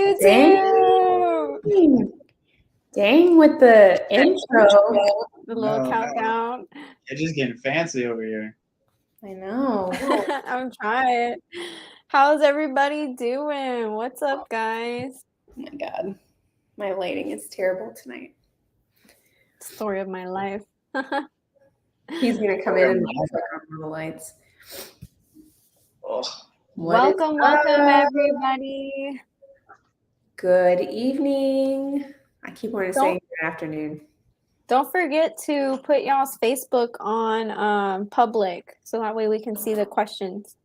you do. Dang with the intro. The little countdown. You're just getting fancy over here. I know. I'm trying. How's everybody doing? What's up, guys? Oh my God. My lighting is terrible tonight. Story of my life. He's going to come in and flick on all the lights. Welcome, everybody. Good evening. I keep wanting to say good afternoon. Don't forget to put y'all's Facebook on public so that way we can see the questions.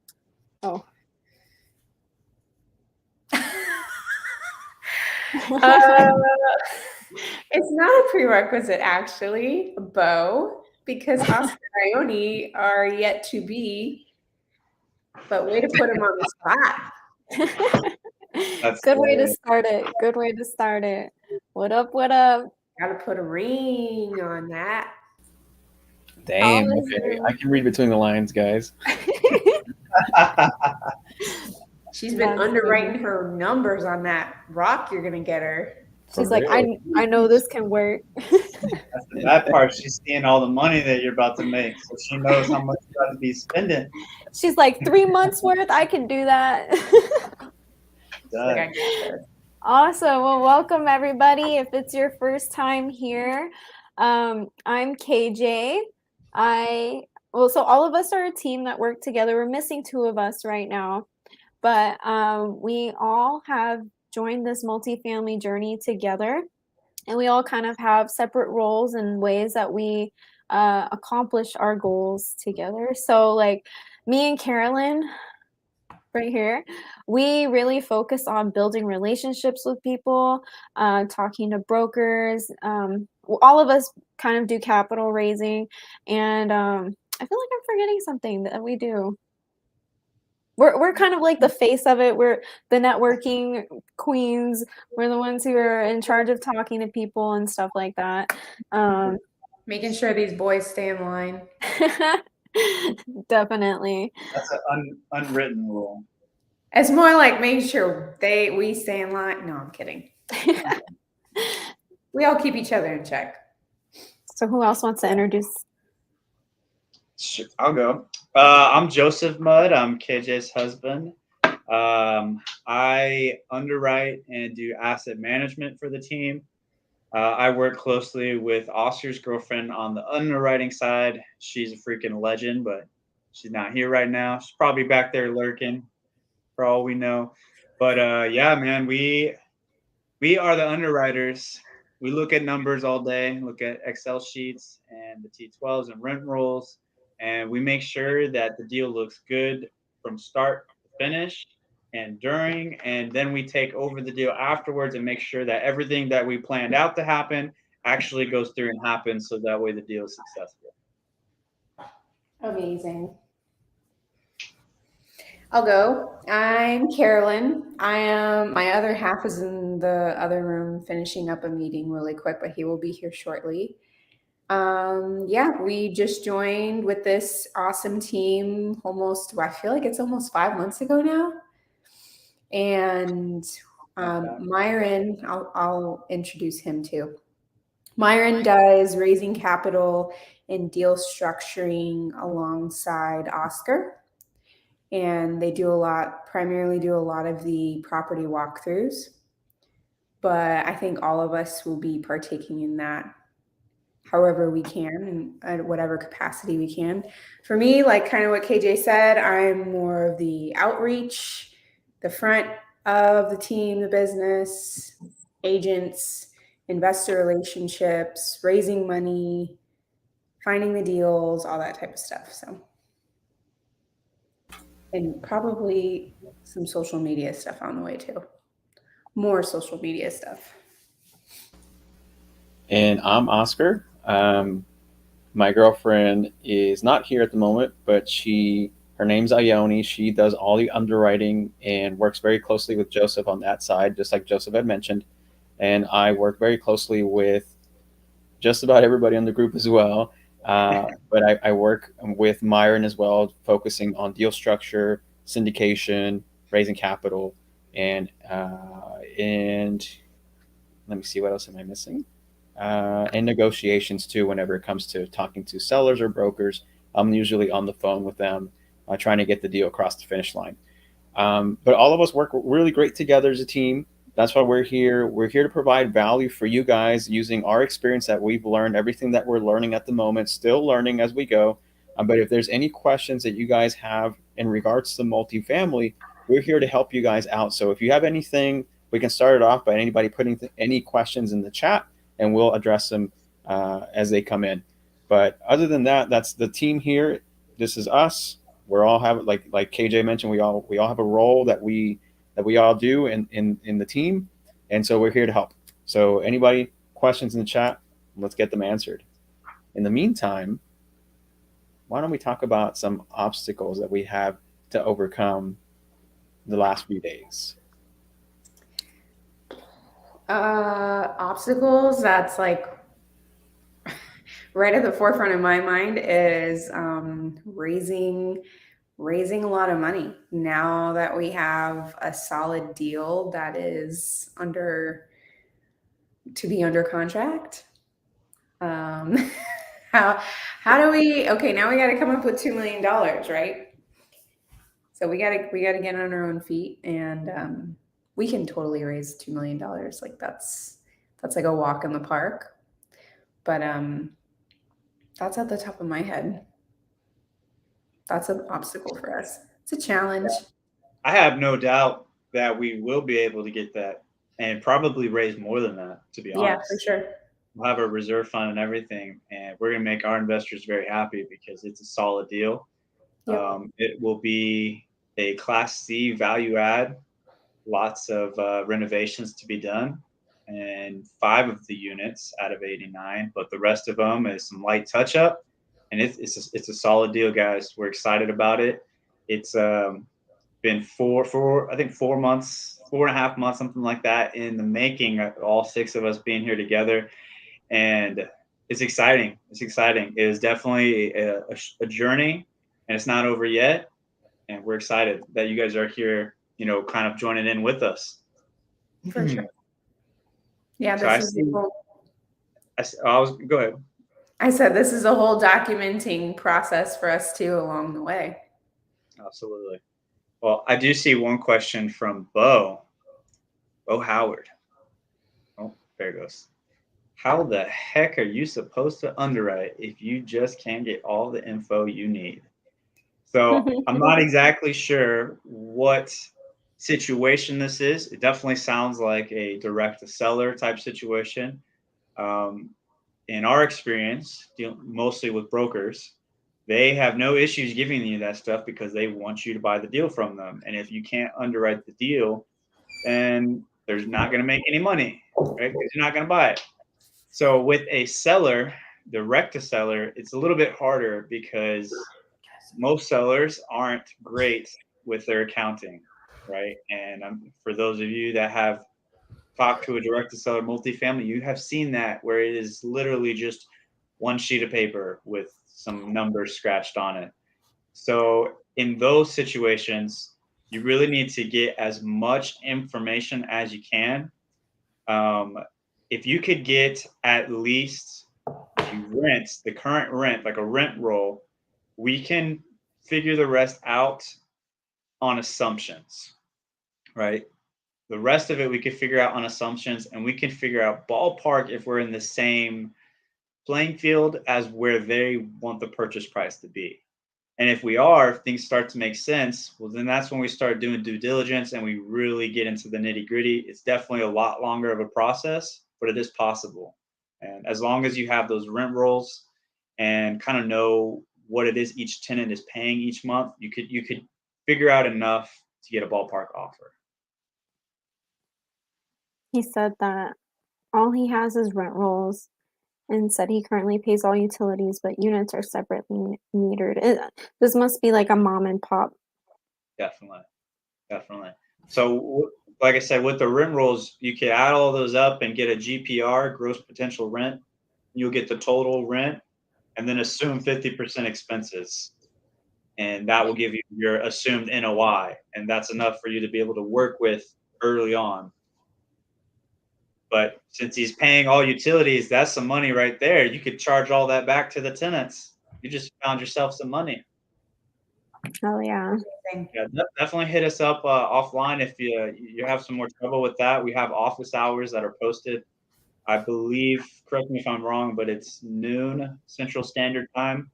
Oh. It's not a prerequisite, actually, Bo, because Oscar and Ione are yet to be, but way to put him on the spot. Good way to start it. Good way to start it. What up? What up? Gotta put a ring on that. Damn, okay. I can read between the lines, guys. She's been underwriting her numbers on that rock you're gonna get her. She's like, I know this can work. That's the bad part. She's seeing all the money that you're about to make, so she knows how much you're about to be spending. She's like, 3 months worth, I can do that. Awesome. Well, welcome everybody. If it's your first time here, I'm KJ. So all of us are a team that work together. We're missing 2 of us right now, but we all have joined this multifamily journey together, and we all kind of have separate roles and ways that we accomplish our goals together. So like me and Carolyn right here, we really focus on building relationships with people, talking to brokers. All of us kind of do capital raising, and I feel like I'm forgetting something that we do. We're kind of like the face of it. We're the networking queens. We're the ones who are in charge of talking to people and stuff like that. Making sure these boys stay in line. Definitely. That's an unwritten rule. It's more like making sure we stay in line. No, I'm kidding. We all keep each other in check. So who else wants to introduce? I'll go. I'm Joseph Mudd. I'm KJ's husband. I underwrite and do asset management for the team. I work closely with Oscar's girlfriend on the underwriting side. She's a freaking legend, but she's not here right now. She's probably back there lurking, for all we know. But yeah, man, we are the underwriters. We look at numbers all day, look at Excel sheets and the T12s and rent rolls, and we make sure that the deal looks good from start to finish and during, and then we take over the deal afterwards and make sure that everything that we planned out to happen actually goes through and happens, so that way the deal is successful. Amazing. I'll go. I'm Carolyn. My other half is in the other room finishing up a meeting really quick, but he will be here shortly. We just joined with this awesome team I feel like it's almost 5 months ago now. And Myron, I'll introduce him too. Myron does raising capital and deal structuring alongside Oscar. And they primarily do a lot of the property walkthroughs. But I think all of us will be partaking in that however we can and at whatever capacity we can. For me, like kind of what KJ said, I'm more of the outreach, the front of the team, the business, agents, investor relationships, raising money, finding the deals, all that type of stuff. So, and probably some social media stuff on the way too. More social media stuff. And I'm Oscar. My girlfriend is not here at the moment, but her name's Ione. She does all the underwriting and works very closely with Joseph on that side, just like Joseph had mentioned. And I work very closely with just about everybody in the group as well. But I work with Myron as well, focusing on deal structure, syndication, raising capital. And let me see, what else am I missing? And negotiations too. Whenever it comes to talking to sellers or brokers, I'm usually on the phone with them, trying to get the deal across the finish line. But all of us work really great together as a team. That's why we're here. We're here to provide value for you guys using our experience that we've learned, everything that we're learning at the moment, still learning as we go. But if there's any questions that you guys have in regards to multifamily, we're here to help you guys out. So if you have anything, we can start it off by anybody putting any questions in the chat, and we'll address them as they come in. But other than that, that's the team here. This is us. We're all have, like KJ mentioned, we all have a role that we all do in the team, and so we're here to help. So anybody questions in the chat, let's get them answered. In the meantime, why don't we talk about some obstacles that we have to overcome the last few days? Obstacles that's like right at the forefront of my mind is raising a lot of money now that we have a solid deal that is to be under contract. How do we, okay, now we got to come up with $2 million, right? So we got to get on our own feet, and we can totally raise $2 million. Like that's like a walk in the park. But that's at the top of my head. That's an obstacle for us. It's a challenge. I have no doubt that we will be able to get that and probably raise more than that, to be honest. Yeah, for sure. We'll have a reserve fund and everything, and we're going to make our investors very happy because it's a solid deal. Yep. It will be a Class C value add, lots of renovations to be done, and 5 of the units out of 89, but the rest of them is some light touch up, and it's a solid deal, guys. We're excited about it. It's been I think 4 months, 4.5 months, something like that in the making, all 6 of us being here together. And it's exciting. It's exciting. It is definitely a journey, and it's not over yet. And we're excited that you guys are here, kind of joining in with us. For sure. Yeah, So go ahead. I said this is a whole documenting process for us too along the way. Absolutely. Well, I do see one question from Bo Howard. Oh, there it goes. How the heck are you supposed to underwrite if you just can't get all the info you need? So I'm not exactly sure what situation this is. It definitely sounds like a direct to seller type situation. In our experience, mostly with brokers, they have no issues giving you that stuff because they want you to buy the deal from them. And if you can't underwrite the deal, then there's not going to make any money, right? Because you're not going to buy it. So with a seller, direct to seller, it's a little bit harder because most sellers aren't great with their accounting, right? And for those of you that have talked to a direct to seller multifamily, you have seen that where it is literally just one sheet of paper with some numbers scratched on it. So in those situations, you really need to get as much information as you can. If you could get at least the current rent, like a rent roll, we can figure the rest out on assumptions, right? The rest of it we could figure out on assumptions, and we can figure out ballpark if we're in the same playing field as where they want the purchase price to be. And if we are, if things start to make sense, well, then that's when we start doing due diligence and we really get into the nitty gritty. It's definitely a lot longer of a process, but it is possible. And as long as you have those rent rolls and kind of know what it is each tenant is paying each month, you could figure out enough to get a ballpark offer. He said that all he has is rent rolls and said he currently pays all utilities, but units are separately metered. This must be like a mom and pop. Definitely. So, like I said, with the rent rolls, you can add all those up and get a GPR, gross potential rent. You'll get the total rent, and then assume 50% expenses. And that will give you your assumed NOI. And that's enough for you to be able to work with early on. But since he's paying all utilities, that's some money right there. You could charge all that back to the tenants. You just found yourself some money. Oh yeah. Yeah, definitely hit us up offline if you have some more trouble with that. We have office hours that are posted. I believe, correct me if I'm wrong, but it's noon Central Standard Time,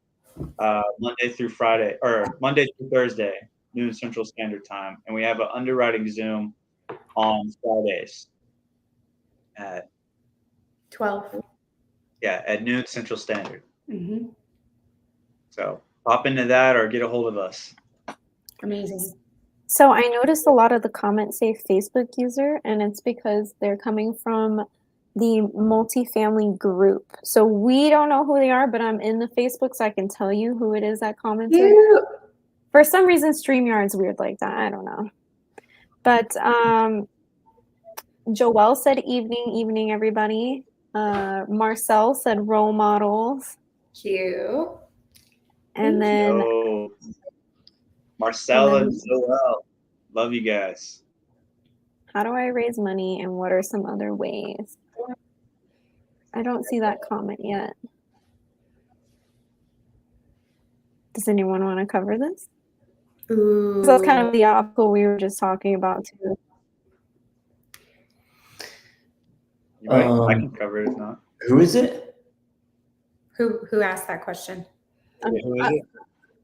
Monday through Friday, or Monday through Thursday, noon Central Standard Time. And we have an underwriting Zoom on Fridays at 12. at noon Central Standard. Mm-hmm. So pop into that or get a hold of us. Amazing. So I noticed a lot of the comments say Facebook user, and it's because they're coming from the multifamily group. So we don't know who they are, but I'm in the Facebook, so I can tell you who it is that commented. Cute. For some reason, StreamYard's weird like that. I don't know. But Joelle said evening, everybody. Marcel said role models. Cute. And then Yo, Marcella and then- Joelle, love you guys. how do I raise money and what are some other ways? I don't see that comment yet. Does anyone want to cover this? Ooh. So that's kind of the obstacle we were just talking about too. I can cover it if not. Who is it? Who asked that question? Who is it?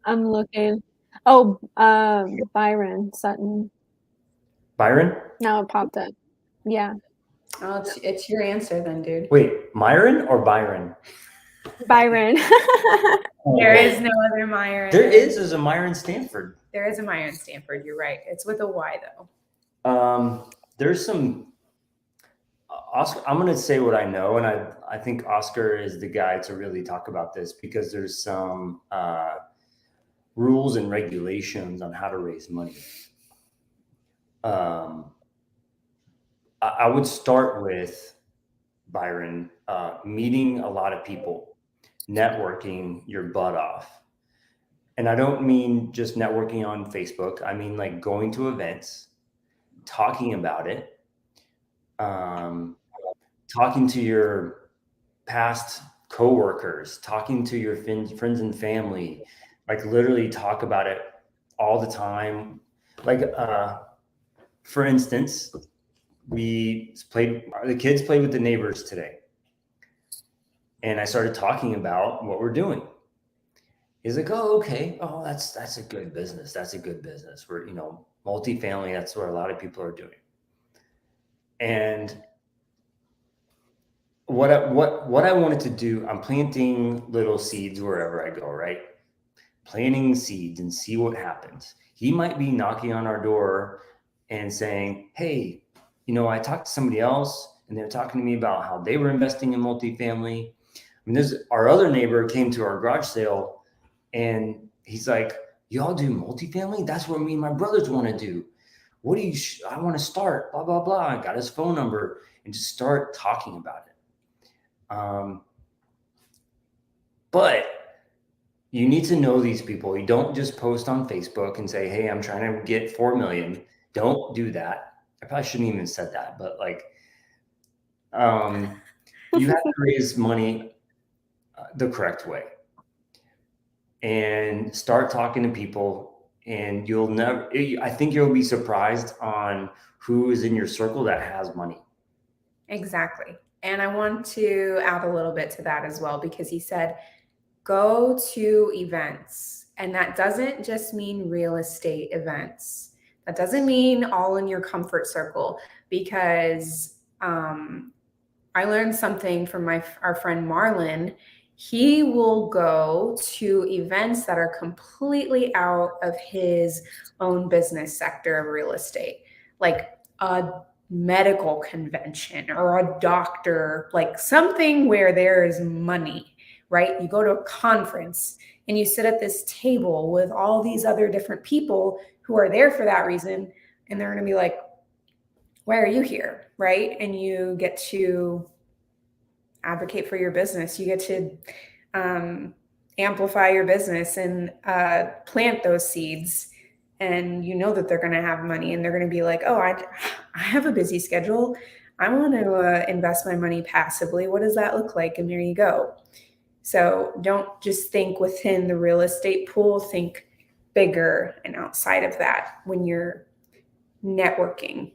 I'm looking. Oh, Byron Sutton. Byron? Now it popped up. Yeah, Oh, it's your answer then, dude. Wait, Myron or Byron? Byron. There is no other Myron. There's a Myron Stanford. There is a Myron Stanford. You're right. It's with a Y though. There's some Oscar. I'm gonna say what I know, and I think Oscar is the guy to really talk about this because there's some rules and regulations on how to raise money. I would start with Byron, meeting a lot of people, networking your butt off. And I don't mean just networking on Facebook. I mean like going to events, talking about it, talking to your past coworkers, talking to your friends and family, like literally talk about it all the time. Like, for instance, the kids played with the neighbors today. And I started talking about what we're doing. He's like, oh, okay. Oh, that's a good business. That's a good business. We're, multifamily, that's what a lot of people are doing. And what I wanted to do, I'm planting little seeds wherever I go, right? Planting seeds and see what happens. He might be knocking on our door and saying, hey, I talked to somebody else and they're talking to me about how they were investing in multifamily. I mean, our other neighbor came to our garage sale and he's like, y'all do multifamily? That's what me and my brothers want to do. What do you, I want to start, blah, blah, blah. I got his phone number and just start talking about it. But you need to know these people. You don't just post on Facebook and say, hey, I'm trying to get 4 million. Don't do that. I probably shouldn't even said that, but you have to raise money the correct way and start talking to people, and I think you'll be surprised on who is in your circle that has money. Exactly. And I want to add a little bit to that as well, because he said, go to events. And that doesn't just mean real estate events. That doesn't mean all in your comfort circle, because I learned something from our friend Marlon. He will go to events that are completely out of his own business sector of real estate, like a medical convention or a doctor, like something where there is money, right? You go to a conference and you sit at this table with all these other different people who are there for that reason. And they're going to be like, why are you here? Right? And you get to advocate for your business. You get to amplify your business and plant those seeds. and you know that they're going to have money and they're going to be like, oh, I have a busy schedule. I want to invest my money passively. What does that look like? And there you go. So don't just think within the real estate pool, think bigger and outside of that when you're networking.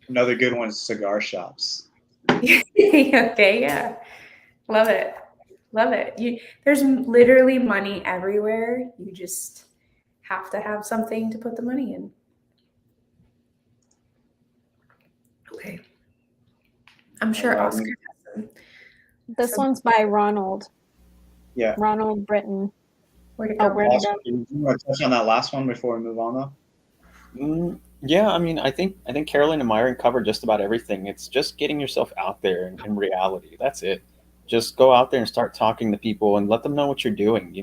Another good one is cigar shops. Okay, yeah. Love it. Love it. There's literally money everywhere. You just have to have something to put the money in. Okay. I'm sure Oscar has some. This one's by Ronald. Yeah. Ronald Britton. Where'd it go? Where'd it go? Do you want to touch on that last one before we move on, though? Yeah, I mean, I think Carolyn and Myron covered just about everything. It's just getting yourself out there in reality. That's it. Just go out there and start talking to people and let them know what you're doing.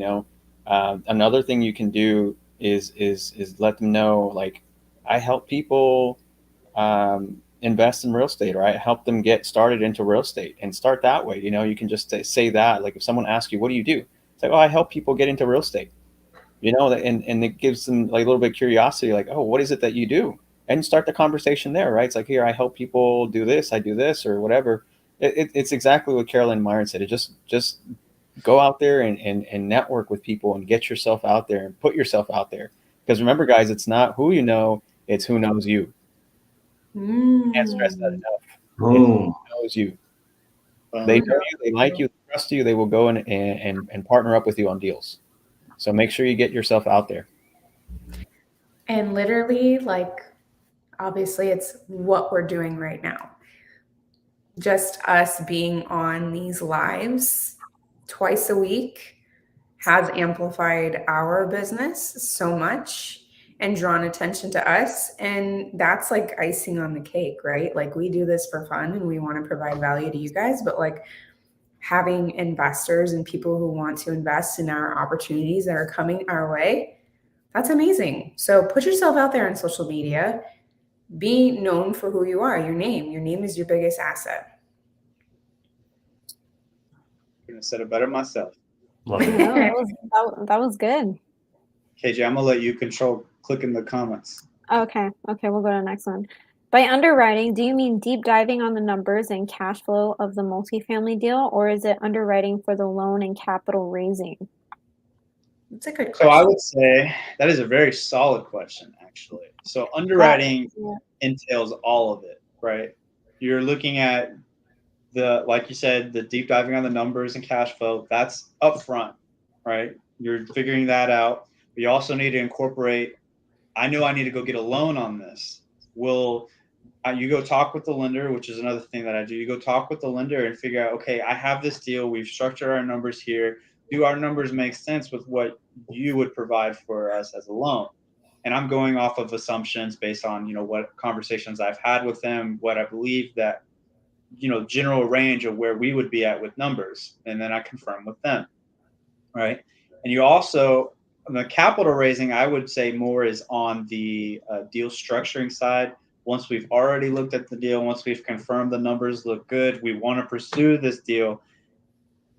Another thing you can do is let them know, like, I help people invest in real estate, or I help them get started into real estate, and start that way. You can just say that. Like, if someone asks you, what do you do? It's like, oh, I help people get into real estate. And it gives them like a little bit of curiosity, like, oh, what is it that you do? And start the conversation there, right? It's like, here, I help people do this, I do this, or whatever. It's exactly what Carolyn and Myron said. It just go out there and network with people and get yourself out there and put yourself out there. Because remember, guys, it's not who you know, it's who knows you. Can't stress that enough. Who knows you. They know you, they like you, they trust you, they will go and partner up with you on deals. So make sure you get yourself out there. And literally, like, obviously, it's what we're doing right now. Just us being on these lives twice a week has amplified our business so much and drawn attention to us. And that's like icing on the cake, right? Like, we do this for fun and we want to provide value to you guys, but like, having investors and people who want to invest in our opportunities that are coming our way, that's amazing. So put yourself out there on social media. Be known for who you are, your name. Your name is your biggest asset. I'm going to say it better myself. No, that was good. KJ, I'm going to let you control clicking the comments. Okay, we'll go to the next one. By underwriting, do you mean deep diving on the numbers and cash flow of the multifamily deal, or is it underwriting for the loan and capital raising? That's a good question. So I would say that is a very solid question, actually. So underwriting entails all of it, right? You're looking at like you said, the deep diving on the numbers and cash flow. That's upfront, right? You're figuring that out. But you also need to incorporate, I know I need to go get a loan on this. You go talk with the lender, which is another thing that I do. You go talk with the lender and figure out, okay, I have this deal. We've structured our numbers here. Do our numbers make sense with what you would provide for us as a loan? And I'm going off of assumptions based on, what conversations I've had with them, what I believe that, general range of where we would be at with numbers. And then I confirm with them, right? And you also, the capital raising, I would say more is on the deal structuring side. Once we've already looked at the deal, once we've confirmed the numbers look good, we want to pursue this deal.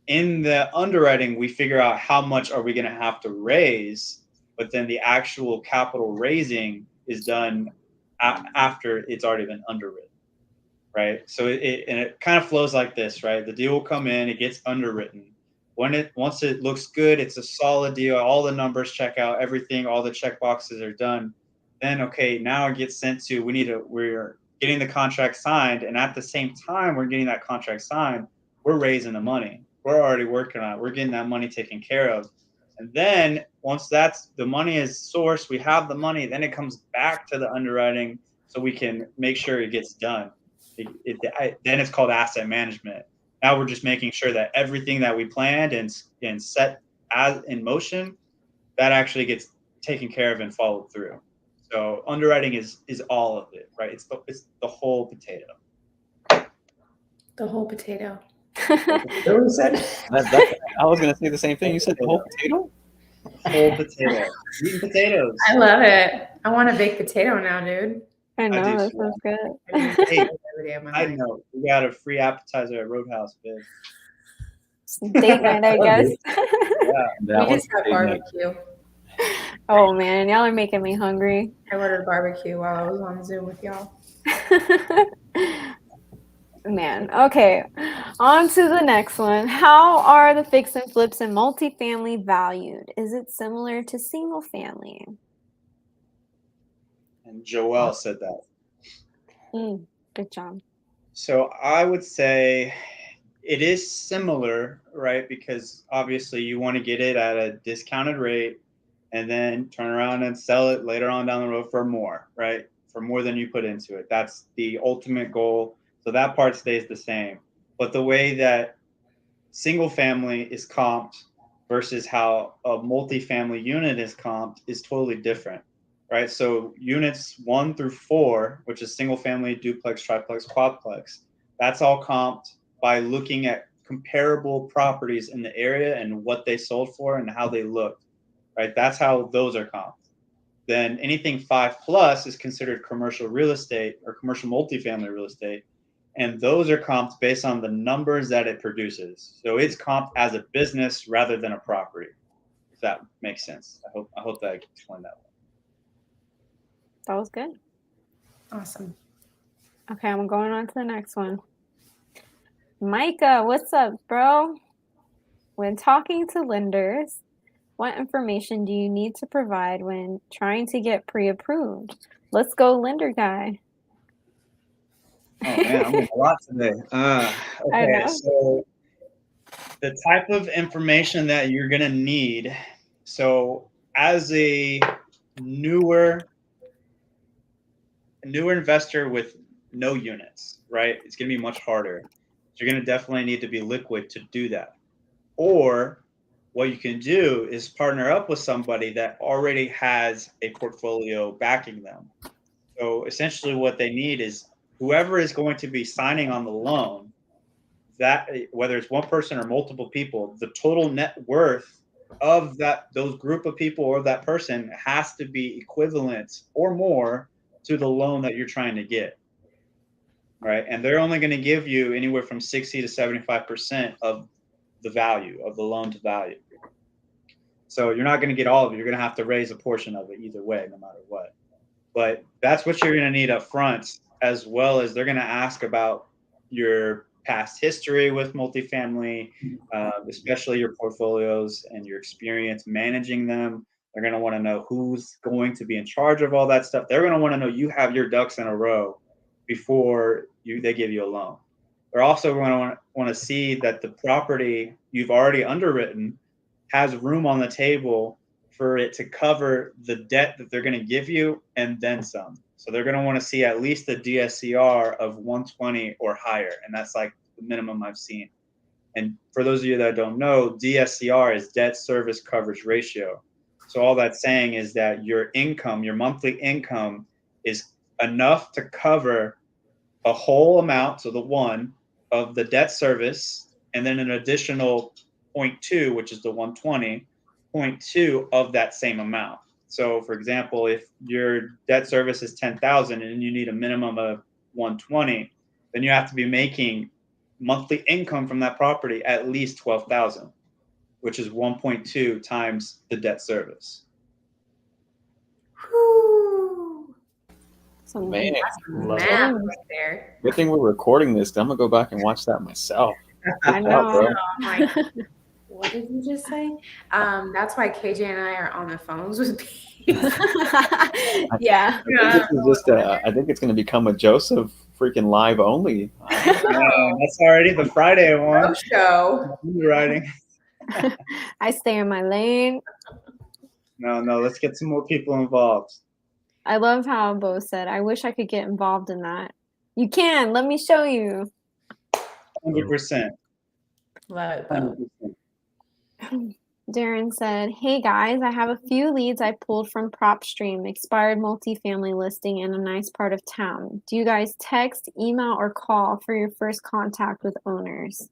In the underwriting, we figure out how much are we going to have to raise, but then the actual capital raising is done after it's already been underwritten, right? So it kind of flows like this, right? The deal will come in, it gets underwritten. Once it looks good, it's a solid deal, all the numbers check out, everything, all the check boxes are done. Then, okay, now it gets sent to, we're getting the contract signed. And at the same time we're getting that contract signed, we're raising the money. We're already working on it. We're getting that money taken care of. And then once the money is sourced, we have the money, then it comes back to the underwriting so we can make sure it gets done. Then it's called asset management. Now we're just making sure that everything that we planned and set as in motion, that actually gets taken care of and followed through. So underwriting is all of it, right? It's the whole potato. The whole potato. I was going to say the same thing. You said the whole potato? Whole potato. Eating potatoes. I love it. I want a baked potato now, dude. I know, that sounds good. Hey, I know. We got a free appetizer at Roadhouse, babe. Date night, I guess. Yeah. We just got barbecue. Oh man, y'all are making me hungry. I ordered barbecue while I was on Zoom with y'all. Man, okay. On to the next one. How are the fix and flips in multifamily valued? Is it similar to single family? And Joelle said that. Good job. So I would say it is similar, right? Because obviously you want to get it at a discounted rate and then turn around and sell it later on down the road for more, right? For more than you put into it. That's the ultimate goal. So that part stays the same. But the way that single family is comped versus how a multifamily unit is comped is totally different, right? So units 1 through 4, which is single family, duplex, triplex, quadplex, that's all comped by looking at comparable properties in the area and what they sold for and how they looked, right? That's how those are comped. Then anything 5+ is considered commercial real estate or commercial multifamily real estate. And those are comped based on the numbers that it produces. So it's comped as a business rather than a property, if that makes sense. I hope that I explained that well. That was good. Awesome. Okay, I'm going on to the next one. Micah, what's up, bro? When talking to lenders, what information do you need to provide when trying to get pre-approved? Let's go, lender guy. Oh man, I'm in a lot today. I Okay, know. so the type of information that you're gonna need. So as a newer investor with no units, right? It's gonna be much harder. So you're gonna definitely need to be liquid to do that. Or what you can do is partner up with somebody that already has a portfolio backing them. So essentially what they need is whoever is going to be signing on the loan, that whether it's one person or multiple people, the total net worth of those group of people or that person has to be equivalent or more to the loan that you're trying to get. Right? And they're only going to give you anywhere from 60 to 75% of the value of the loan to value. So you're not going to get all of it. You're going to have to raise a portion of it either way, no matter what. But that's what you're going to need up front, as well as they're going to ask about your past history with multifamily, especially your portfolios and your experience managing them. They're going to want to know who's going to be in charge of all that stuff. They're going to want to know you have your ducks in a row before they give you a loan. They're also going to want to see that the property you've already underwritten has room on the table for it to cover the debt that they're going to give you and then some. So they're going to want to see at least a DSCR of 120 or higher. And that's like the minimum I've seen. And for those of you that don't know, DSCR is debt service coverage ratio. So all that's saying is that your income, your monthly income, is enough to cover a whole amount, so the one, of the debt service, and then an additional 0.2, which is the 120, 0.2 of that same amount. So for example, if your debt service is 10,000 and you need a minimum of 120, then you have to be making monthly income from that property at least 12,000, which is 1.2 times the debt service. Whew. Some Man, Love Math it. right there. good thing we're recording this. 'Cause I'm gonna go back and watch that myself. I Good job, know. bro. I'm like, what did you just say? That's why KJ and I are on the phones with people. Yeah. I think this is just. I think it's gonna become a Joseph freaking live only. That's already the Friday one. Show. Writing. I stay in my lane. No, let's get some more people involved. I love how Bo said, I wish I could get involved in that. You can. Let me show you. 100%. Love it though. 100%. Darren said, hey guys, I have a few leads I pulled from PropStream, expired multifamily listing in a nice part of town. Do you guys text, email, or call for your first contact with owners?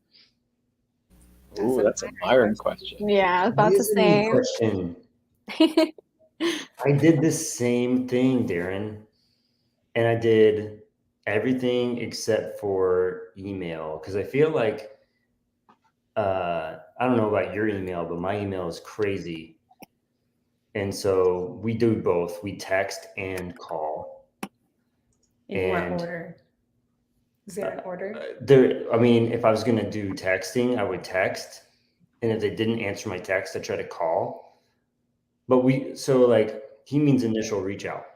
Ooh, that's a Myron question. Yeah, I was about That to is a good say. question. I did the same thing, Darren, and I did everything except for email because I feel like I don't know about your email, but my email is crazy. And so we do both. We text and call. In what And order? Is there an order? I mean, if I was going to do texting, I would text. And if they didn't answer my text, I try to call. But he means initial reach out.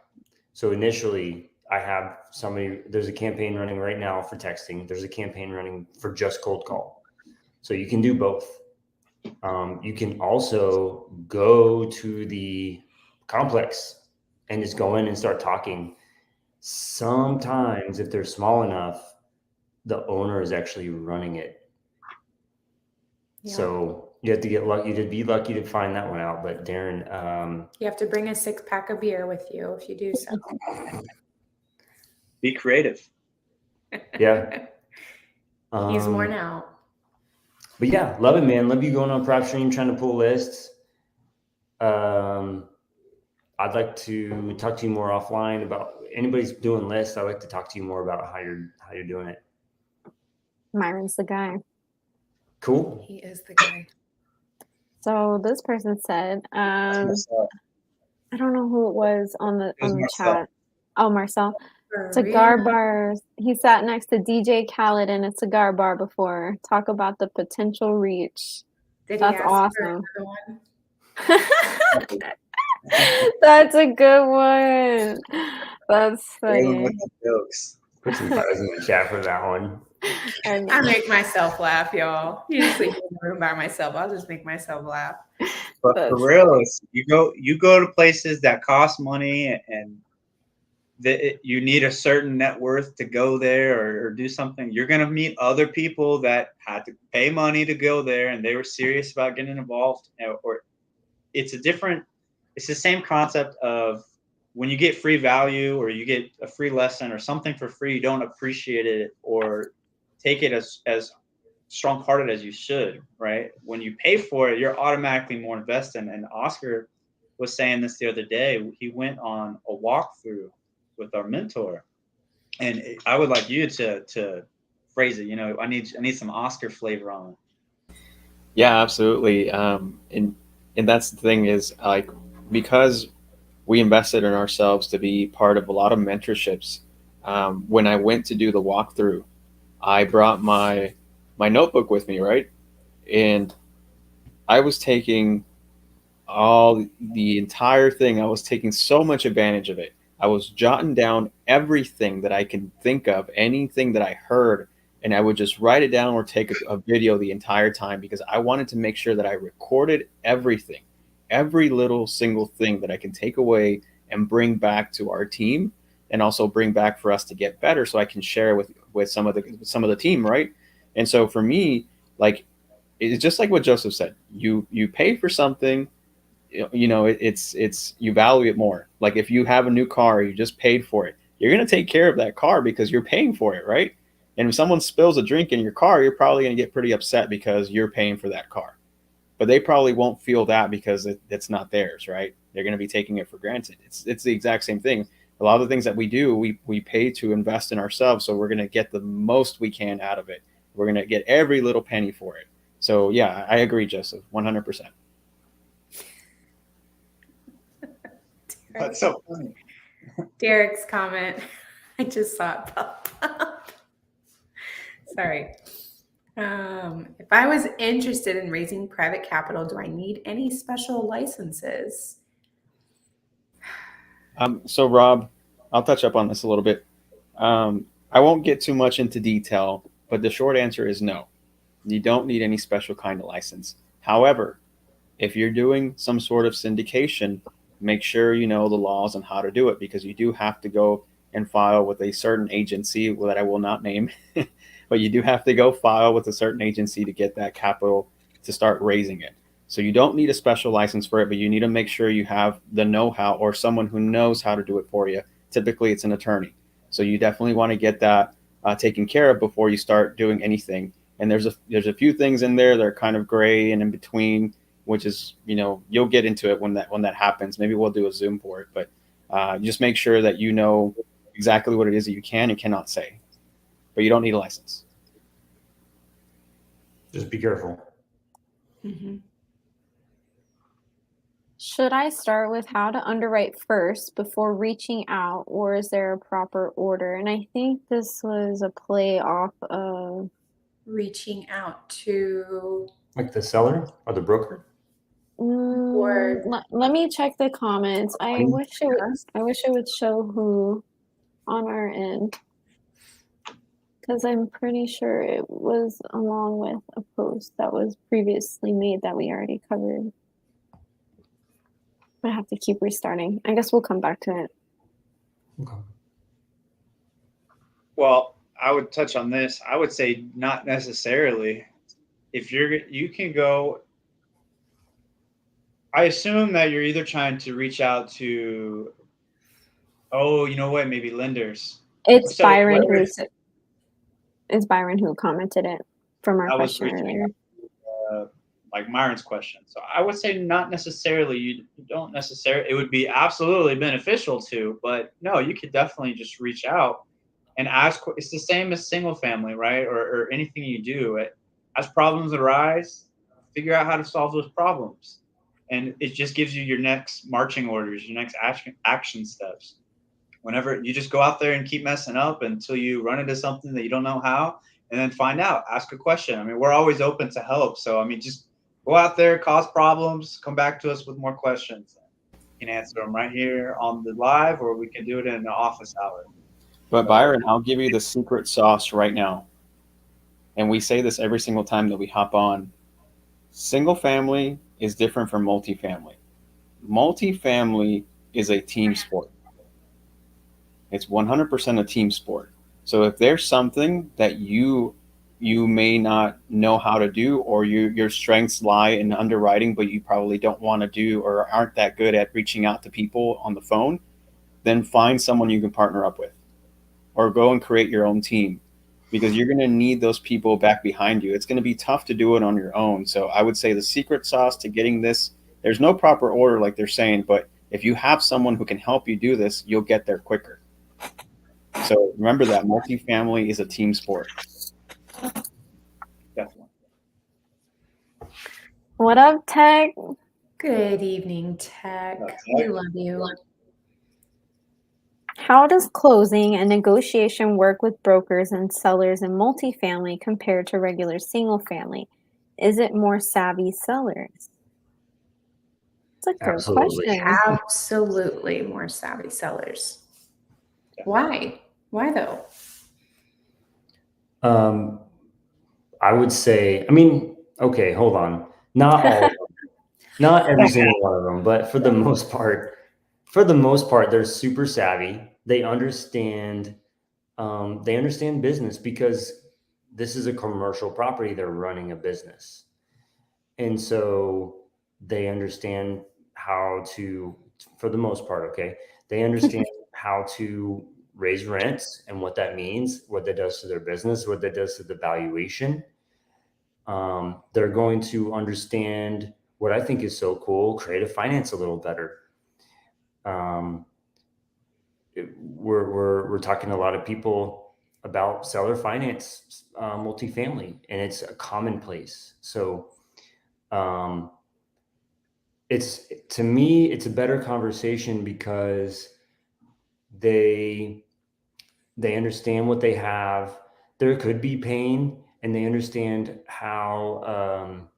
So initially, I have somebody, there's a campaign running right now for texting. There's a campaign running for just cold call. So you can do both. You can also go to the complex and just go in and start talking. Sometimes, if they're small enough, the owner is actually running it. Yeah. So you have to get lucky to be lucky to find that one out. But Darren, you have to bring a 6-pack of beer with you if you do so. Be creative. Yeah. He's worn out. But yeah, love it, man. Love you going on Prop Stream, trying to pull lists. I'd like to talk to you more offline about anybody's doing lists. I'd like to talk to you more about how you're doing it. Myron's the guy. Cool. He is the guy. So this person said, I don't know who it was on the chat. Oh, Marcel. Cigar bars. He sat next to DJ Khaled in a cigar bar before. Talk about the potential reach. That's awesome. That's a good one. That's funny. Jokes. Put some bars in the chat for that one. I make myself laugh, y'all. Usually in the room by myself. I'll just make myself laugh. But for real, you go to places that cost money and you need a certain net worth to go there or do something. You're going to meet other people that had to pay money to go there and they were serious about getting involved. Or it's the same concept of when you get free value or you get a free lesson or something for free, you don't appreciate it or take it as strong-hearted as you should, right? When you pay for it, you're automatically more invested. And Oscar was saying this the other day. He went on a walkthrough with our mentor, and I would like you to phrase it. I need some Oscar flavor on it. Yeah, absolutely. And that's the thing is like because we invested in ourselves to be part of a lot of mentorships. When I went to do the walkthrough, I brought my notebook with me, right? And I was taking the entire thing. I was taking so much advantage of it. I was jotting down everything that I can think of, anything that I heard, and I would just write it down or take a video the entire time because I wanted to make sure that I recorded everything, every little single thing that I can take away and bring back to our team and also bring back for us to get better so I can share with some of the team, right? And so for me, like it's just like what Joseph said. You pay for something, it's you value it more. Like if you have a new car, you just paid for it. You're going to take care of that car because you're paying for it, right? And if someone spills a drink in your car, you're probably going to get pretty upset because you're paying for that car. But they probably won't feel that because it's not theirs, right? They're going to be taking it for granted. It's the exact same thing. A lot of the things that we do, we pay to invest in ourselves, so we're going to get the most we can out of it. We're going to get every little penny for it. So yeah, I agree, Joseph, 100%. That's so funny. Derek's comment. I just saw it pop up. Sorry. If I was interested in raising private capital, do I need any special licenses? So Rob, I'll touch up on this a little bit. I won't get too much into detail, but the short answer is no. You don't need any special kind of license. However, if you're doing some sort of syndication, make sure you know the laws on how to do it because you do have to go and file with a certain agency that I will not name, but you do have to go file with a certain agency to get that capital to start raising it. So you don't need a special license for it, but you need to make sure you have the know-how or someone who knows how to do it for you. Typically, it's an attorney. So you definitely want to get that taken care of before you start doing anything. And there's a few things in there that are kind of gray and in between, which is, you'll get into it when that happens. Maybe we'll do a Zoom for it, but just make sure that you know exactly what it is that you can and cannot say, but you don't need a license. Just be careful. Mm-hmm. Should I start with how to underwrite first before reaching out, or is there a proper order? And I think this was a play off of Reaching out to Like the seller or the broker? Or- let me check the comments. I wish it would show who on our end, because I'm pretty sure it was along with a post that was previously made that we already covered. I have to keep restarting. I guess we'll come back to it. Okay. Well, I would touch on this. I would say not necessarily. If you can go. I assume that you're either trying to reach out to, oh, you know what, maybe lenders. It's So Byron whether it's Byron who commented it from our I was question reaching earlier. like Myron's question. So I would say not necessarily. You don't necessarily. It would be absolutely beneficial to, but no, you could definitely just reach out and ask. It's the same as single family, right? Or anything you do. As problems arise, figure out how to solve those problems, and it just gives you your next marching orders, your next action steps. Whenever you just go out there and keep messing up until you run into something that you don't know how, and then find out, ask a question. I mean, we're always open to help. So I mean, just go out there, cause problems, come back to us with more questions. You can answer them right here on the live, or we can do it in the office hour. But Byron, I'll give you the secret sauce right now. And we say this every single time that we hop on. Single family is different from multifamily. Multifamily is a team sport. It's 100% a team sport. So if there's something that you may not know how to do, or your strengths lie in underwriting, but you probably don't want to do or aren't that good at reaching out to people on the phone, then find someone you can partner up with, or go and create your own team, because you're going to need those people back behind you. It's going to be tough to do it on your own. So I would say the secret sauce to getting this, there's no proper order like they're saying, but if you have someone who can help you do this, you'll get there quicker. So remember that multifamily is a team sport. Definitely. What up, Tech? Good evening, Tech. We love you. How does closing and negotiation work with brokers and sellers in multifamily compared to regular single family? Is it more savvy sellers? It's a good question. Absolutely more savvy sellers. Why? Why though? I would say, I mean, okay, hold on. Not all of them. Not every single one of them, but for the most part, they're super savvy. They understand business, because this is a commercial property. They're running a business. And so they understand how to, for the most part, okay, they understand how to raise rents and what that means, what that does to their business, what that does to the valuation. They're going to understand what I think is so cool, creative finance a little better. We're talking to a lot of people about seller finance, multifamily, and it's a commonplace. So to me, it's a better conversation because they understand what they have. There could be pain, and they understand how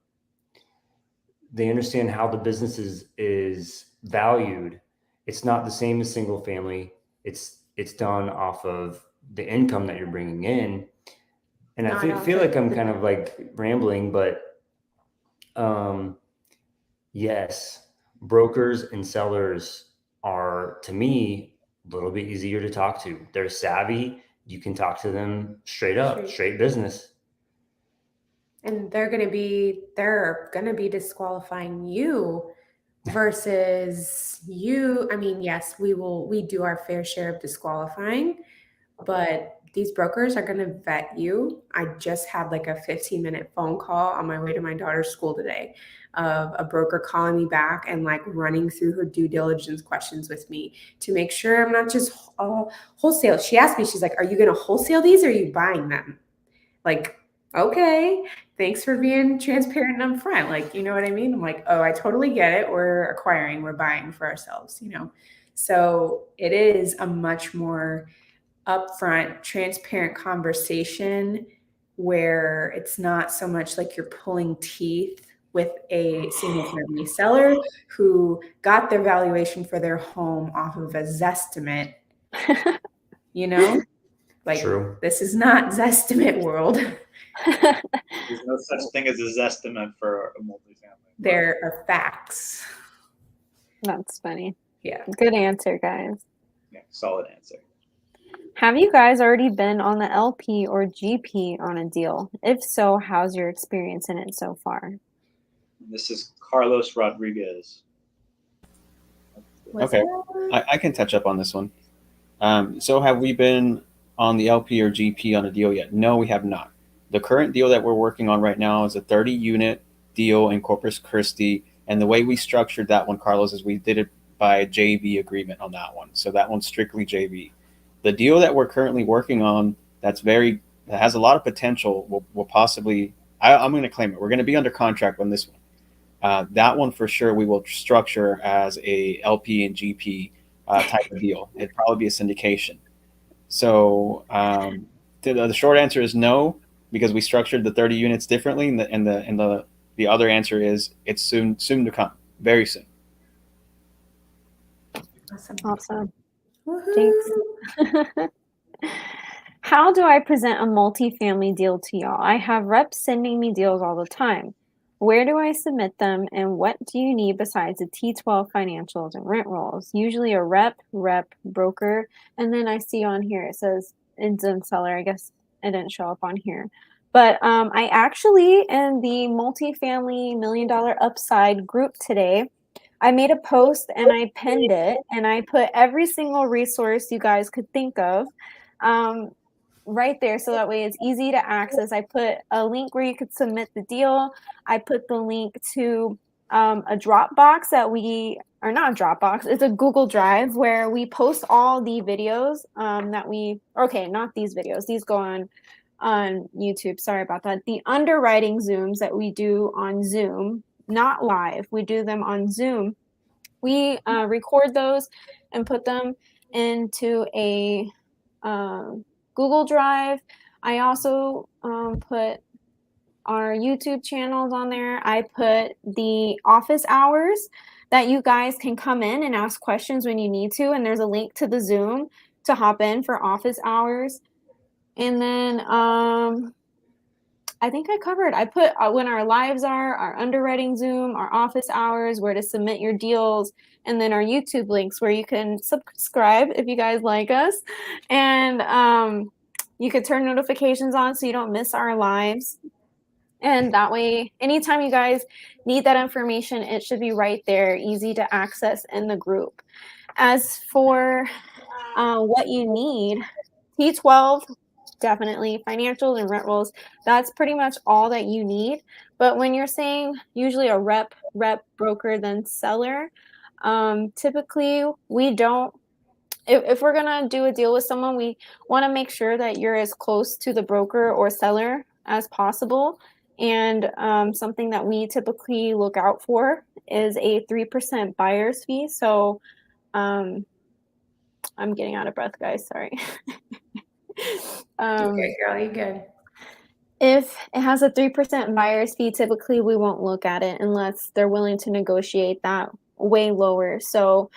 the business is valued. It's not the same as single family. It's done off of the income that you're bringing in. And I feel like I'm kind of like rambling, but yes, brokers and sellers are, to me, a little bit easier to talk to. They're savvy. You can talk to them straight up, straight business. And they're going to be disqualifying you versus you. I mean, yes, we do our fair share of disqualifying, but these brokers are going to vet you. I just had like a 15-minute phone call on my way to my daughter's school today of a broker calling me back and like running through her due diligence questions with me to make sure I'm not just wholesale. She asked me, she's like, are you going to wholesale these or are you buying them? Like, okay, thanks for being transparent and upfront. Like, you know what I mean? I'm like, oh, I totally get it. We're acquiring, we're buying for ourselves, you know? So it is a much more upfront, transparent conversation where it's not so much like you're pulling teeth with a single family seller who got their valuation for their home off of a Zestimate, you know? Like, True. this is not Zestimate world. There's no such thing as a Zestimate for a multifamily. There are facts. That's funny. Yeah. Good answer, guys. Yeah, solid answer. Have you guys already been on the LP or GP on a deal? If so, how's your experience in it so far? This is Carlos Rodriguez. Okay, I can touch up on this one. So have we been on the LP or GP on a deal yet? No, we have not. The current deal that we're working on right now is a 30-unit deal in Corpus Christi. And the way we structured that one, Carlos, is we did it by JV agreement on that one. So that one's strictly JV. The deal that we're currently working on that has a lot of potential will possibly, I'm going to claim it. We're going to be under contract on this one. That one for sure we will structure as a LP and GP type of deal. It'd probably be a syndication. So the short answer is no, because we structured the 30 units differently, and the other answer is it's soon to come, very soon. Awesome. Woohoo. Thanks. How do I present a multifamily deal to y'all? I have reps sending me deals all the time. Where do I submit them, and what do you need besides the T12 financials and rent rolls? Usually a rep, broker, and then I see on here it says Zoom seller. I guess it didn't show up on here. But I actually, in the multifamily $1 million upside group today, I made a post and I pinned it, and I put every single resource you guys could think of right there, so that way it's easy to access. I put a link where you could submit the deal. I put the link to a Dropbox or not a Dropbox, it's a Google Drive where we post all the videos not these videos. These go on YouTube. Sorry about that. The underwriting Zooms that we do on Zoom, not live. We do them on Zoom. We record those and put them into a Google Drive. I also put our YouTube channels on there. I put the office hours that you guys can come in and ask questions when you need to. And there's a link to the Zoom to hop in for office hours. And then I think I covered. I put when our lives are, our underwriting Zoom, our office hours, where to submit your deals, and then our YouTube links where you can subscribe if you guys like us. And you could turn notifications on so you don't miss our lives. And that way, anytime you guys need that information, it should be right there, easy to access in the group. As for what you need, T12, definitely financials and rent rolls, that's pretty much all that you need. But when you're saying usually a rep, broker, then seller, typically we don't, if we're going to do a deal with someone, we want to make sure that you're as close to the broker or seller as possible. And something that we typically look out for is a 3% buyer's fee. So I'm getting out of breath, guys. Sorry. Okay, girl, you good. If it has a 3% buyer's fee, typically we won't look at it unless they're willing to negotiate that way lower. So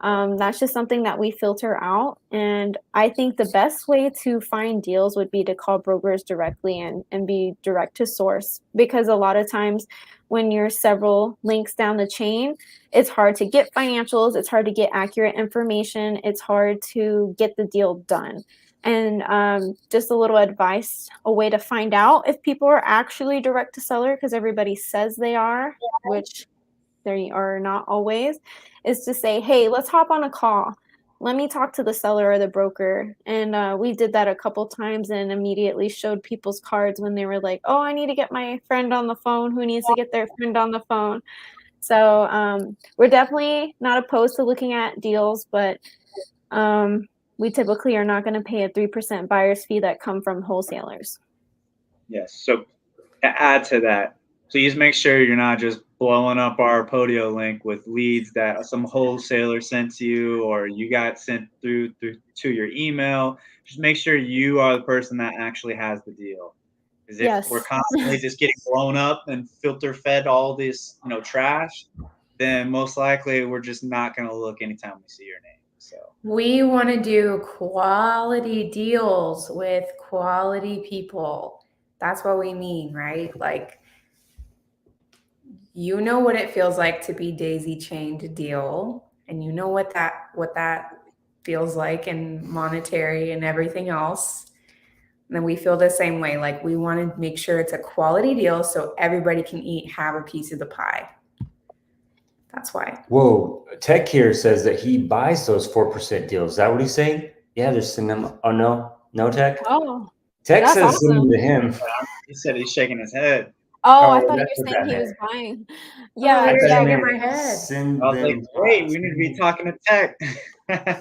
that's just something that we filter out. And I think the best way to find deals would be to call brokers directly and be direct to source, because a lot of times when you're several links down the chain, it's hard to get financials, it's hard to get accurate information, it's hard to get the deal done. And just a little advice, a way to find out if people are actually direct to seller, because everybody says they are, which they are not always, is to say, hey, let's hop on a call. Let me talk to the seller or the broker. And we did that a couple times and immediately showed people's cards when they were like, oh, I need to get my friend on the phone. Who needs to get their friend on the phone? So we're definitely not opposed to looking at deals, but we typically are not going to pay a 3% buyer's fee that come from wholesalers. Yes. So to add to that, please make sure you're not just blowing up our Podio link with leads that some wholesaler sent to you or you got sent through to your email. Just make sure you are the person that actually has the deal. Because if we're Yes. constantly just getting blown up and filter fed all this, trash, then most likely we're just not going to look anytime we see your name. So We want to do quality deals with quality people. That's what we mean, right? Like, you know what it feels like to be daisy chained deal, and you know what that feels like in monetary and everything else. And then we feel the same way. Like, we want to make sure it's a quality deal so everybody can have a piece of the pie. That's why. Whoa, Tech here says that he buys those 4% deals. Is that what he's saying? Yeah, just send them. Oh, no, Tech. Oh, Tech that's says send them awesome. to him. he said he's shaking his head. Oh, I thought you that's were what saying that he was meant. buying. Oh, Yeah, you're yeah, shaking my head. Send I was like, them wait, pots. we need to be talking to Tech.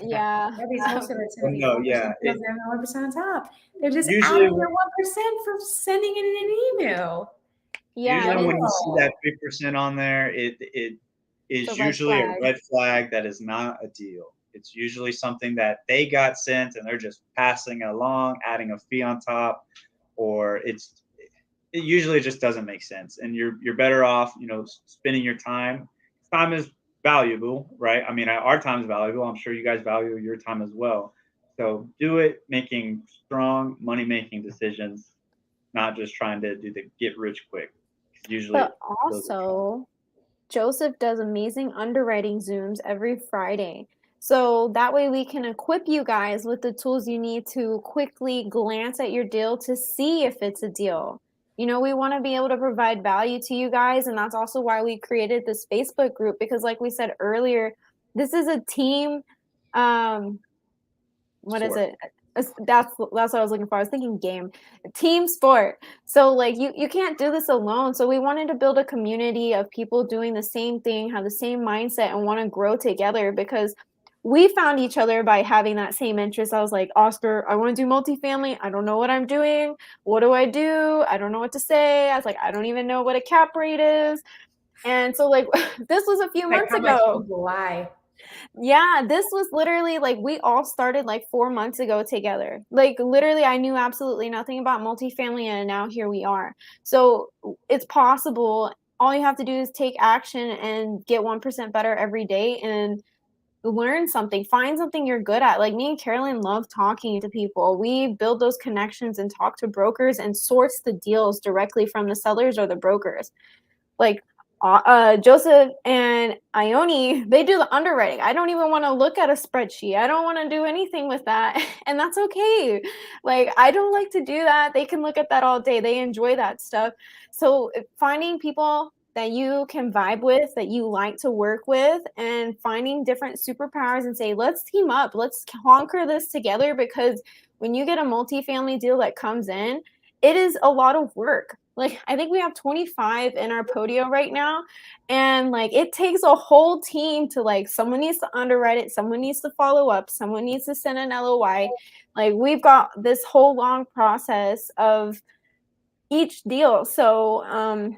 yeah. These wholesalers Oh, no, yeah. and 1% on top. They're just Usually- adding their 1% for sending it in an email. Yeah, Usually it when is. you see that 3% on there, it is It's a red usually a flag. red flag that is not a deal. It's usually something that they got sent and they're just passing it along, adding a fee on top, or it usually just doesn't make sense. And you're better off, spending your time. Time is valuable, right? I mean, our time is valuable. I'm sure you guys value your time as well. So do it making strong money-making decisions, not just trying to do the get rich quick. Usually, But also, Joseph does amazing underwriting Zooms every Friday. So that way we can equip you guys with the tools you need to quickly glance at your deal to see if it's a deal. We want to be able to provide value to you guys. And that's also why we created this Facebook group, because like we said earlier, this is a team. What is it? That's what I was looking for. I was thinking game, team sport. So like you can't do this alone. So we wanted to build a community of people doing the same thing, have the same mindset, and want to grow together, because we found each other by having that same interest. I was like, Oscar, I want to do multifamily. I don't know what I'm doing. What do? I don't know what to say. I was like, I don't even know what a cap rate is. And so like this was a few months ago. Why? Yeah, this was literally like we all started like 4 months ago together. Like literally I knew absolutely nothing about multifamily, and now here we are. So it's possible. All you have to do is take action and get 1% better every day and learn something. Find something you're good at. Like me and Carolyn love talking to people. We build those connections and talk to brokers and source the deals directly from the sellers or the brokers. Like Joseph and Ione, they do the underwriting. I don't even want to look at a spreadsheet. I don't want to do anything with that. And that's okay. Like, I don't like to do that. They can look at that all day. They enjoy that stuff. So finding people that you can vibe with, that you like to work with, and finding different superpowers and say, let's team up. Let's conquer this together, because when you get a multifamily deal that comes in, it is a lot of work. Like, I think we have 25 in our Podio right now. And like, it takes a whole team to like, someone needs to underwrite it. Someone needs to follow up. Someone needs to send an LOI. Like, we've got this whole long process of each deal. So,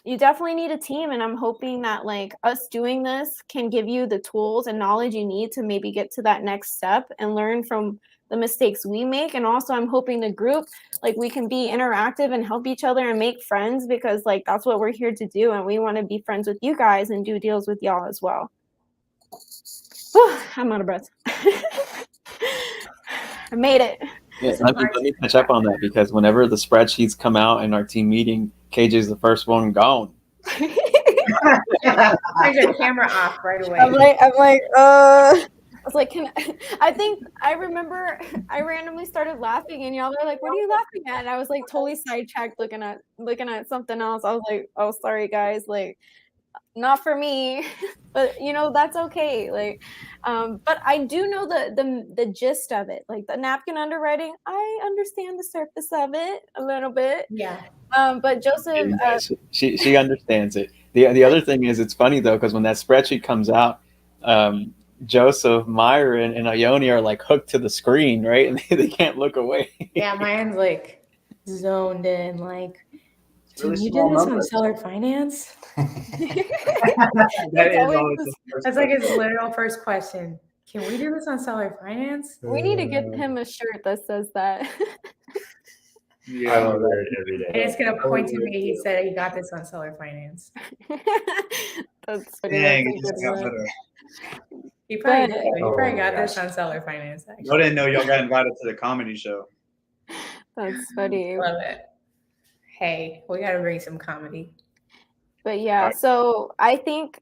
you definitely need a team. And I'm hoping that like us doing this can give you the tools and knowledge you need to maybe get to that next step and learn from the mistakes we make. And also I'm hoping the group, like we can be interactive and help each other and make friends, because like that's what we're here to do. And we want to be friends with you guys and do deals with y'all as well. Whew, I'm out of breath. I made it. Yeah, let me catch up on that, because whenever the spreadsheets come out in our team meeting, KJ is the first one gone. Turn your camera off right away. I'm like, I was like, I remember I randomly started laughing and y'all were like, what are you laughing at? And I was like totally sidetracked looking at something else. I was like, oh, sorry guys, like not for me, but that's okay. Like, but I do know the gist of it, like the napkin underwriting. I understand the surface of it a little bit. Yeah. But Joseph, she understands it. The other thing is, it's funny though, because when that spreadsheet comes out, Joseph, Myron, and Ione are like hooked to the screen, right? And they can't look away. Yeah, mine's like, zoned in. Like, It's really can you small do this on numbers. seller finance? That is always the first That's like his question. literal first question. Can we do this on seller finance? We need to get him a shirt that says that. Yeah, I will wear it every And day. it's gonna point to Totally me. He do. said he got this on seller finance. That's funny. Dang, That's it a just good got one. better. He probably But did. He Oh probably my got this gosh. on seller finance. I Actually, didn't know y'all got invited to the comedy show. that's funny. love it. Hey, we gotta bring some comedy. But yeah, so I think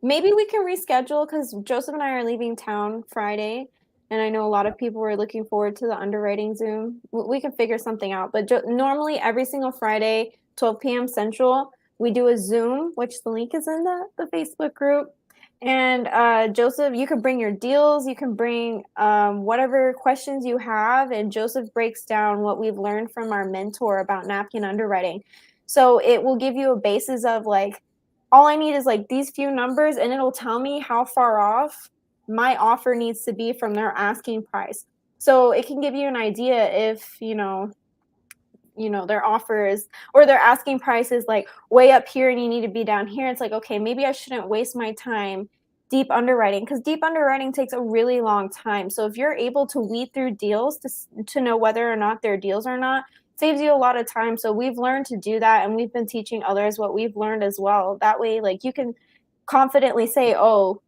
maybe we can reschedule because Joseph and I are leaving town Friday, and I know a lot of people were looking forward to the underwriting Zoom. We can figure something out. But normally every single Friday, 12 p.m. Central, we do a Zoom, which the link is in the Facebook group. And Joseph, you can bring your deals, you can bring whatever questions you have, and Joseph breaks down what we've learned from our mentor about napkin underwriting. So it will give you a basis of like, all I need is like these few numbers, and it'll tell me how far off my offer needs to be from their asking price. So it can give you an idea if, their offer is, or their asking price is like way up here and you need to be down here. It's like, okay, maybe I shouldn't waste my time deep underwriting, because deep underwriting takes a really long time. So if you're able to weed through deals to know whether or not they're deals or not, saves you a lot of time. So we've learned to do that, and we've been teaching others what we've learned as well. That way, like, you can confidently say, oh,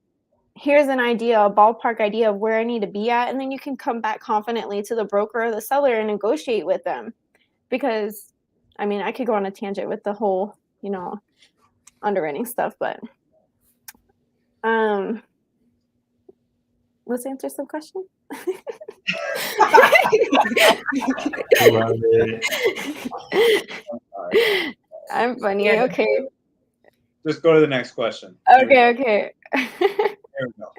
here's an idea, a ballpark idea of where I need to be at, and then you can come back confidently to the broker or the seller and negotiate with them. Because I mean, I could go on a tangent with the whole, underwriting stuff, but let's answer some questions. I love it. I'm funny. Yeah. Okay. Just go to the next question. There we go. Okay. There we go.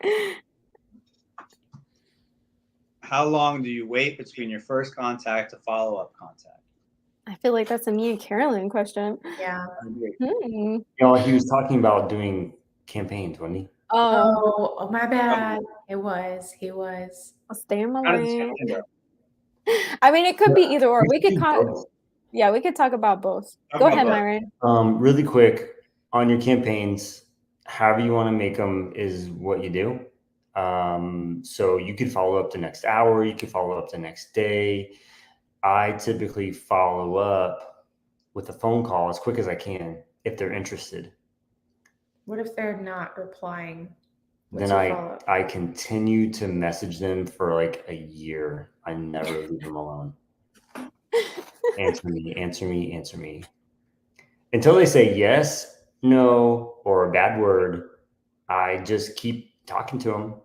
How long do you wait between your first contact to follow-up contact? I feel like that's a me and Carolyn question. Yeah. Hmm. He was talking about doing campaigns, wasn't he? Oh, my bad. He was. I'll stay in my How does lane. it go? I mean, it could be either or. We could both. Yeah, we could talk about both. Talk Go about ahead, both. Myron. Really quick on your campaigns, however you want to make them is what you do. So you could follow up the next hour, you could follow up the next day. I typically follow up with a phone call as quick as I can if they're interested. What if they're not replying? Then I continue to message them for like a year. I never leave them alone. Answer me. Until they say yes, no, or a bad word, I just keep talking to them.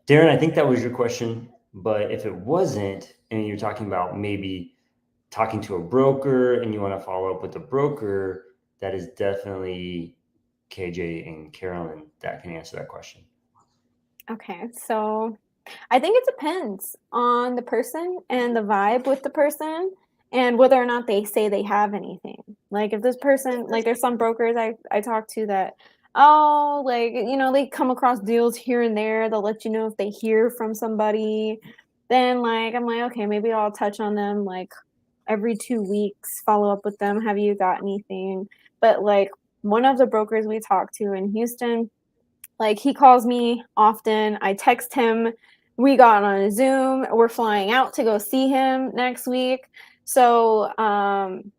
Darren, I think that was your question, but if it wasn't, and you're talking about maybe talking to a broker and you want to follow up with the broker, that is definitely KJ and Carolyn that can answer that question. Okay, so I think it depends on the person and the vibe with the person and whether or not they say they have anything. Like if this person, like there's some brokers I talk to that, oh, like, they come across deals here and there. They'll let you know if they hear from somebody. Then like, I'm like, okay, maybe I'll touch on them like every 2 weeks, follow up with them. Have you got anything? But like one of the brokers we talked to in Houston, like he calls me often. I text him. We got on a Zoom. We're flying out to go see him next week. So,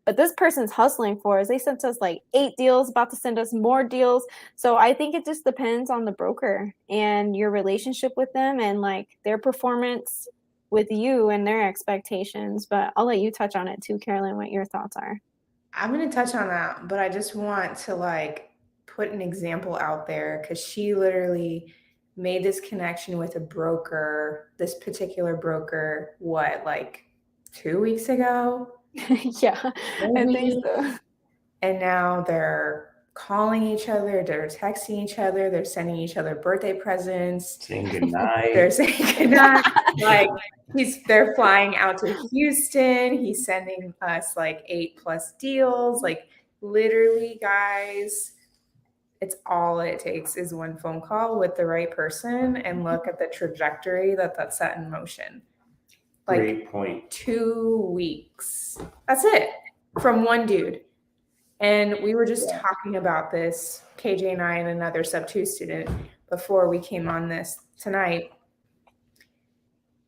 but this person's hustling for us. They sent us like 8 deals, about to send us more deals. So I think it just depends on the broker and your relationship with them and like their performance with you and their expectations. But I'll let you touch on it too, Carolyn, what your thoughts are. I'm going to touch on that, but I just want to like put an example out there because she literally made this connection with a broker, this particular broker, like 2 weeks ago? Yeah, I think so. And now they're calling each other, they're texting each other, they're sending each other birthday presents. Saying goodnight. They're saying goodnight. Like they're flying out to Houston. He's sending us like 8+ deals. Like literally, guys, it's all it takes is one phone call with the right person and look at the trajectory that set in motion. Like Great point. 2 weeks. That's it, from one dude. And we were just talking about this, KJ and I and another sub 2 student, before we came on this tonight.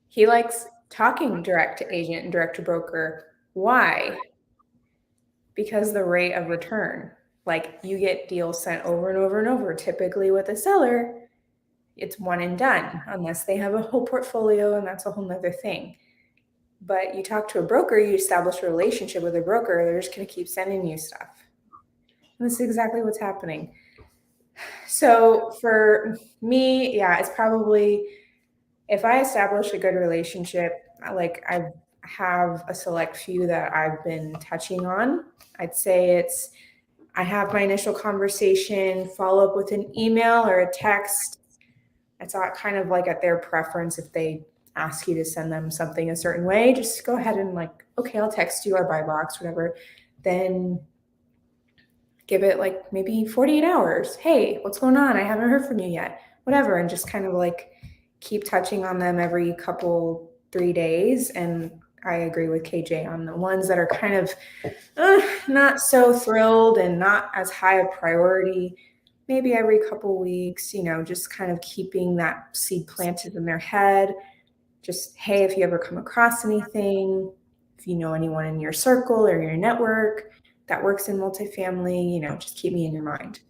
He likes talking direct to agent and direct to broker. Why? Because the rate of return. Like, you get deals sent over and over and over. Typically with a seller, it's one and done, unless they have a whole portfolio, and that's a whole nother thing. But you talk to a broker, you establish a relationship with a broker, they're just going to keep sending you stuff. And this is exactly what's happening. So for me, yeah, it's probably, if I establish a good relationship, like I have a select few that I've been touching on. I'd say it's, I have my initial conversation, follow up with an email or a text. It's not kind of like at their preference. If they ask you to send them something a certain way, just go ahead and like, okay, I'll text you or buy box, whatever. Then give it like maybe 48 hours. Hey, what's going on? I haven't heard from you yet. Whatever. And just kind of like keep touching on them every couple, 3 days. And I agree with KJ on the ones that are kind of not so thrilled and not as high a priority. Maybe every couple weeks, you know, just kind of keeping that seed planted in their head. Just, hey, if you ever come across anything, if you know anyone in your circle or your network that works in multifamily, you know, just keep me in your mind.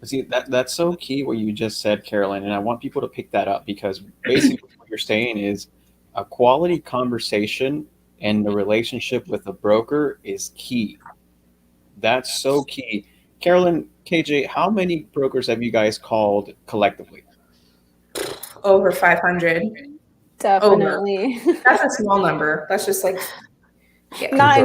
See, that's so key what you just said, Carolyn, and I want people to pick that up, because basically what you're saying is a quality conversation and the relationship with a broker is key. That's so key. Carolyn, KJ, how many brokers have you guys called collectively? Over 500. Definitely. That's a small number. That's just like, yeah. not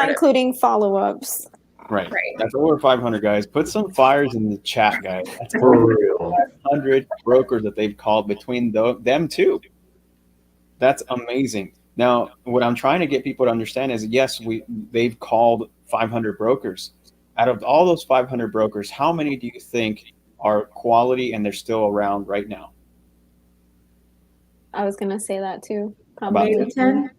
including follow-ups. Right. Right. That's over 500 guys. Put some fires in the chat, guys. That's For over real. 500 brokers that they've called between them two. That's amazing. Now, what I'm trying to get people to understand is, yes, they've called 500 brokers. Out of all those 500 brokers, how many do you think are quality and they're still around right now? I was gonna say that too. Probably Maybe 10.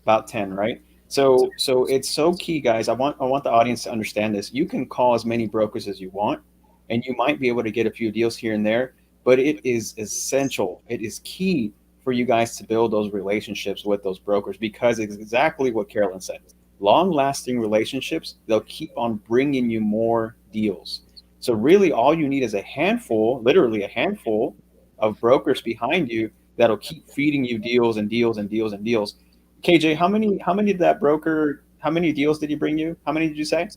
About 10, right? So it's so key, guys. I want the audience to understand this. You can call as many brokers as you want, and you might be able to get a few deals here and there, but it is essential. It is key for you guys to build those relationships with those brokers, because it's exactly what Carolyn said. Long-lasting relationships, they'll keep on bringing you more deals. So really all you need is a handful, literally a handful of brokers behind you that'll keep feeding you deals and deals and deals and deals. KJ, how many did that broker, how many deals did he bring you? How many did you say?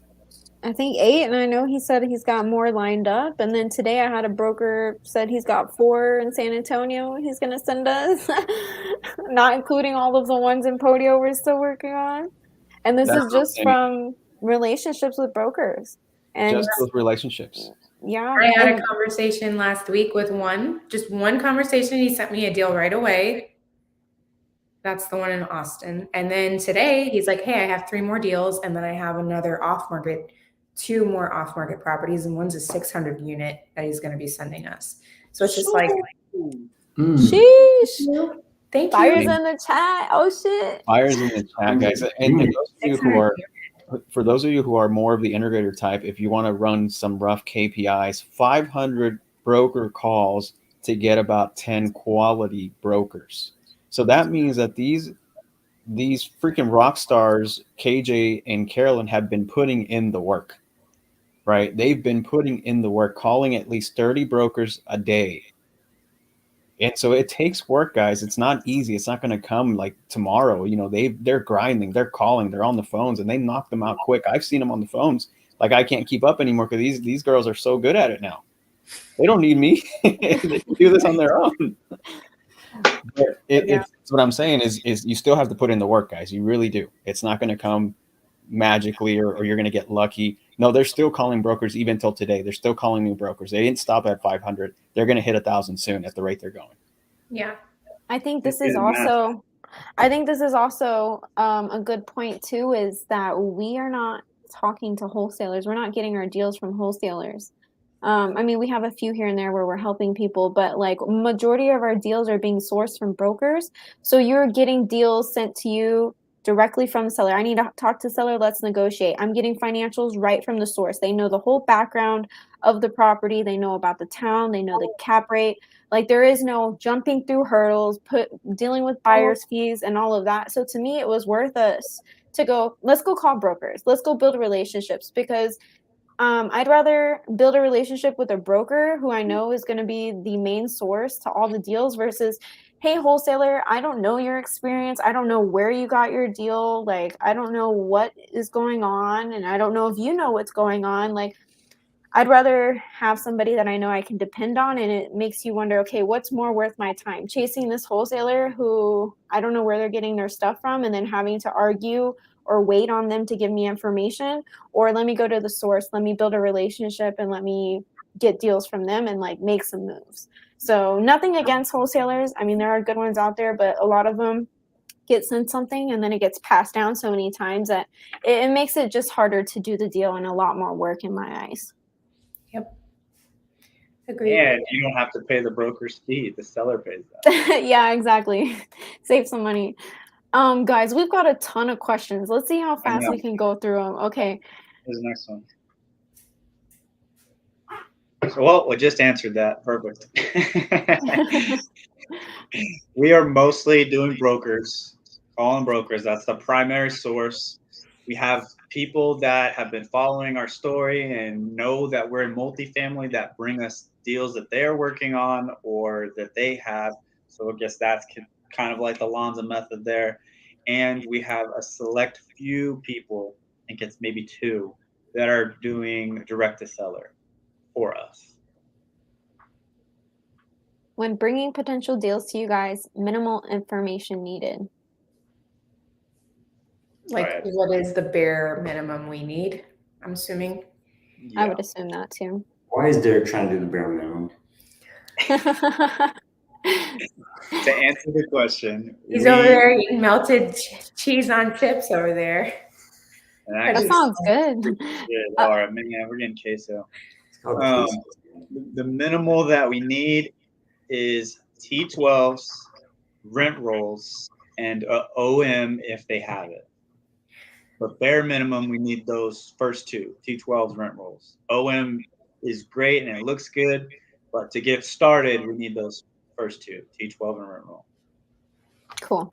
I think 8, and I know he said he's got more lined up. And then today I had a broker said he's got 4 in San Antonio he's gonna send us, not including all of the ones in Podio we're still working on. And this is just from relationships with brokers. And Just those relationships. yeah, I had a conversation last week with just one conversation. He sent me a deal right away. That's the one in Austin. And then today he's like, hey, I have 3 more deals. And then I have another off-market, 2 more off-market properties. And one's a 600 unit that he's going to be sending us. So it's just like, sheesh. Thank you. Fires in the chat. Oh shit. Fires in the chat, guys. And those of you who are, for those of you who are more of the integrator type, if you want to run some rough KPIs, 500 broker calls to get about 10 quality brokers. So that means that these freaking rock stars, KJ and Carolyn, have been putting in the work, right? They've been putting in the work, calling at least 30 brokers a day. And so it takes work, guys. It's not easy. It's not going to come like tomorrow. You know, they're grinding, they're calling, they're on the phones, and they knock them out quick. I've seen them on the phones. Like, I can't keep up anymore because these girls are so good at it now. They don't need me. They can do this on their own. But it's what I'm saying is you still have to put in the work, guys. You really do. It's not going to come magically or you're going to get lucky. No, they're still calling brokers even till today. They're still calling new brokers. They didn't stop at 500. They're going to hit 1,000 soon at the rate they're going. Yeah. I think this is also a good point too, is that we are not talking to wholesalers. We're not getting our deals from wholesalers. I mean, we have a few here and there where we're helping people, but like majority of our deals are being sourced from brokers. So you're getting deals sent to you directly from the seller. I need to talk to the seller. Let's negotiate. I'm getting financials right from the source. They know the whole background of the property. They know about the town. They know the cap rate. Like there is no jumping through hurdles, dealing with buyer's fees and all of that. So to me, it was worth us to go, let's go call brokers. Let's go build relationships because I'd rather build a relationship with a broker who I know is going to be the main source to all the deals versus, hey, wholesaler, I don't know your experience. I don't know where you got your deal. Like, I don't know what is going on. And I don't know if you know what's going on. Like, I'd rather have somebody that I know I can depend on. And it makes you wonder, okay, what's more worth my time? Chasing this wholesaler who I don't know where they're getting their stuff from and then having to argue or wait on them to give me information, or let me go to the source, let me build a relationship and let me get deals from them and like make some moves. So nothing against wholesalers. I mean, there are good ones out there, but a lot of them get sent something and then it gets passed down so many times that it makes it just harder to do the deal and a lot more work in my eyes. Yep. Agreed. And you don't have to pay the broker's fee. The seller pays that. Yeah, exactly. Save some money. Guys, we've got a ton of questions. Let's see how fast we can go through them. Okay. Here's the next one. So, well, we just answered that. Perfect. We are mostly doing brokers, calling brokers. That's the primary source. We have people that have been following our story and know that we're in multifamily that bring us deals that they're working on or that they have. So I guess that's kind of like the Lanza method there. And we have a select few people, I think it's maybe 2, that are doing direct to seller for us. When bringing potential deals to you guys, minimal information needed. Like, Right. what is the bare minimum we need? I'm assuming. Yeah. I would assume that too. Why is Derek trying to do the bare minimum? To answer the question, He's over there eating melted cheese on chips over there. That sounds good. All right, man, we're getting queso. It's called queso. The minimal that we need is T12s, rent rolls, and OM if they have it. But bare minimum, we need those first 2, T12s, rent rolls. OM is great and it looks good, but to get started, we need those first 2, T12 and rent roll. Cool.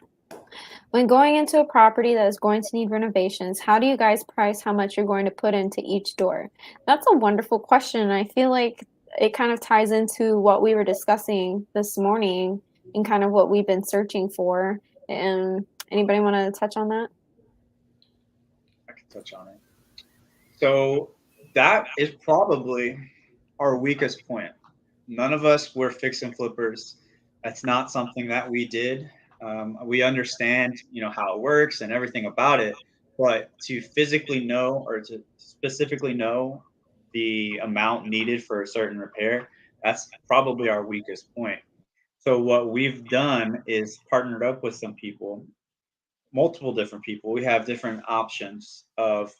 When going into a property that is going to need renovations, how do you guys price how much you're going to put into each door? That's a wonderful question. I feel like it kind of ties into what we were discussing this morning and kind of what we've been searching for. And anybody want to touch on that? I can touch on it. So that is probably our weakest point. None of us were fix and flippers. That's not something that we did. We understand, how it works and everything about it, but to physically know or to specifically know the amount needed for a certain repair, that's probably our weakest point. So what we've done is partnered up with some people, multiple different people. We have different options of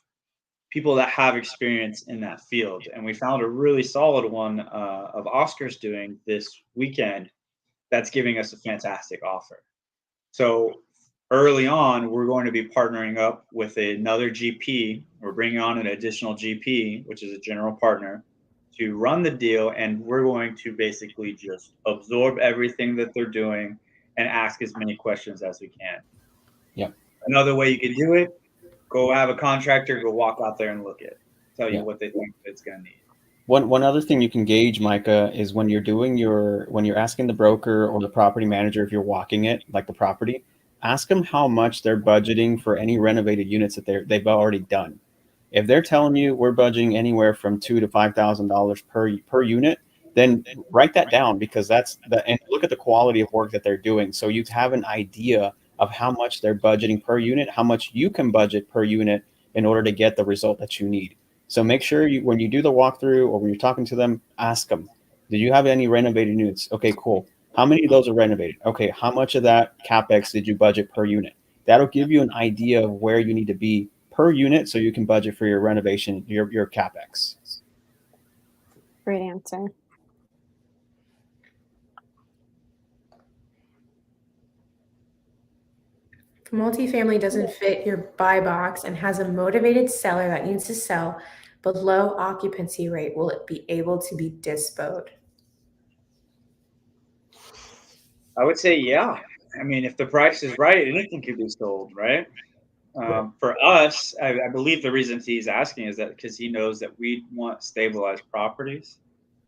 people that have experience in that field. And we found a really solid one of Oscar's doing this weekend that's giving us a fantastic offer. So early on, we're going to be partnering up with another GP. We're bringing on an additional GP, which is a general partner, to run the deal. And we're going to basically just absorb everything that they're doing and ask as many questions as we can. Yeah. Another way you can do it, go have a contractor, go walk out there and look at it, tell you what they think it's going to need. One other thing you can gauge, Micah, is when you're asking the broker or the property manager if you're walking it, like the property, ask them how much they're budgeting for any renovated units that they've already done. If they're telling you we're budgeting anywhere from $2,000 to $5,000 per unit, then write that down because and look at the quality of work that they're doing. So you have an idea of how much they're budgeting per unit, how much you can budget per unit in order to get the result that you need. So make sure when you do the walkthrough or when you're talking to them, ask them, did you have any renovated units? Okay, cool. How many of those are renovated? Okay, how much of that CapEx did you budget per unit? That'll give you an idea of where you need to be per unit so you can budget for your renovation, your CapEx. Great answer. If a multifamily doesn't fit your buy box and has a motivated seller that needs to sell but low occupancy rate, will it be able to be disposed? I would say, yeah. I mean, if the price is right, anything could be sold, right? For us, I believe the reason he's asking is that because he knows that we want stabilized properties.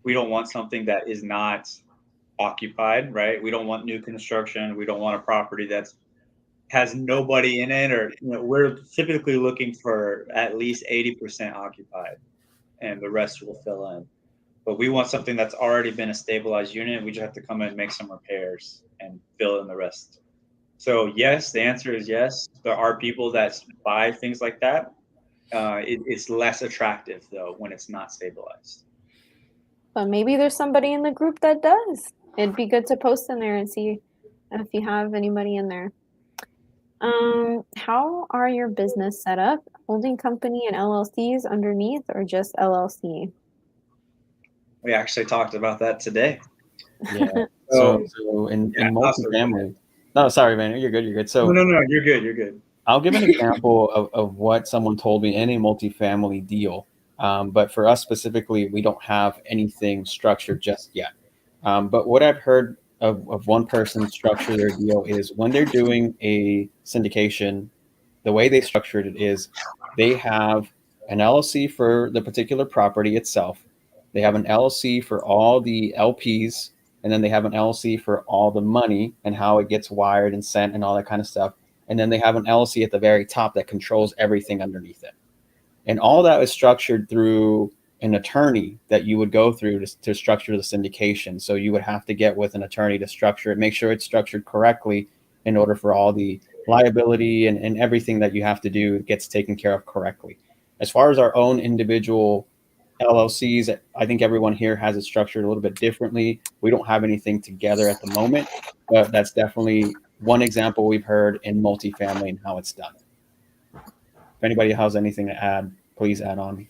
We don't want something that is not occupied, right? We don't want new construction. We don't want a property that's has nobody in it, or we're typically looking for at least 80% occupied, and the rest will fill in. But we want something that's already been a stabilized unit. We just have to come in and make some repairs and fill in the rest. So yes, the answer is yes. There are people that buy things like that. It's less attractive though when it's not stabilized. But maybe there's somebody in the group that does. It'd be good to post in there and see if you have anybody in there. How are your business set up? Holding company and LLCs underneath, or just LLC? We actually talked about that today. Yeah. So in multifamily. No, sorry, man. You're good. You're good. So no, you're good. You're good. I'll give an example of what someone told me in a multifamily deal. But for us specifically, we don't have anything structured just yet. But what I've heard of one person structure their deal is when they're doing a syndication, the way they structured it is they have an LLC for the particular property itself. They have an LLC for all the LPs, and then they have an LLC for all the money and how it gets wired and sent and all that kind of stuff. And then they have an LLC at the very top that controls everything underneath it. And all that is structured through an attorney that you would go through to structure the syndication. So you would have to get with an attorney to structure it, make sure it's structured correctly in order for all the liability and everything that you have to do gets taken care of correctly. As far as our own individual LLCs, I think everyone here has it structured a little bit differently. We don't have anything together at the moment, but that's definitely one example we've heard in multifamily and how it's done. If anybody has anything to add, please add on.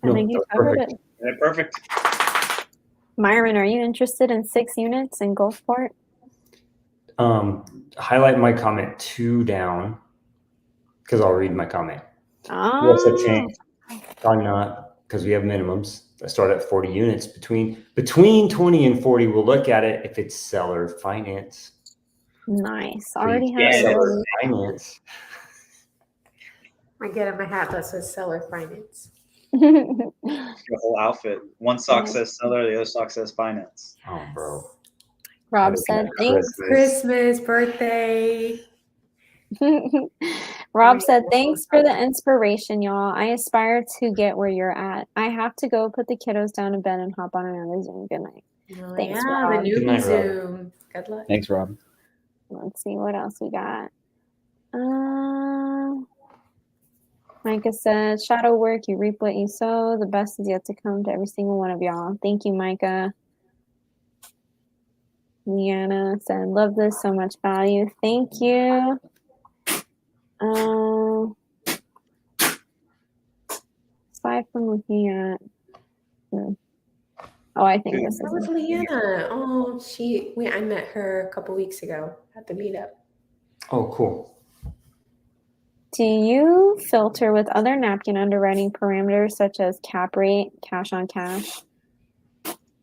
I think you covered it. Yeah, perfect. Myron, are you interested in 6 units in Gulfport? Highlight my comment 2 down, because I'll read my comment. Oh. What's the change? Probably not, because we have minimums. I start at 40 units. Between 20 and 40, we'll look at it if it's seller finance. Nice. Already have seller finance. I get in my hat that says seller finance. The whole outfit. One sock says seller, the other sock says finance. Oh, bro. Rob said, thanks. Christmas, birthday. Rob said, thanks for the inspiration, y'all. I aspire to get where you're at. I have to go put the kiddos down to bed and hop on another Zoom. Good night. Oh, Thanks, yeah, Rob. the newbie Zoom. Good luck. Thanks, Rob. Let's see what else we got. Micah says, shadow work, you reap what you sow. The best is yet to come to every single one of y'all. Thank you, Micah. Leanna said, love this, so much value. Thank you. Aside from looking at, oh, I think this That was is Leanna. Oh, I met her a couple weeks ago at the meetup. Oh, cool. Do you filter with other napkin underwriting parameters such as cap rate, cash on cash?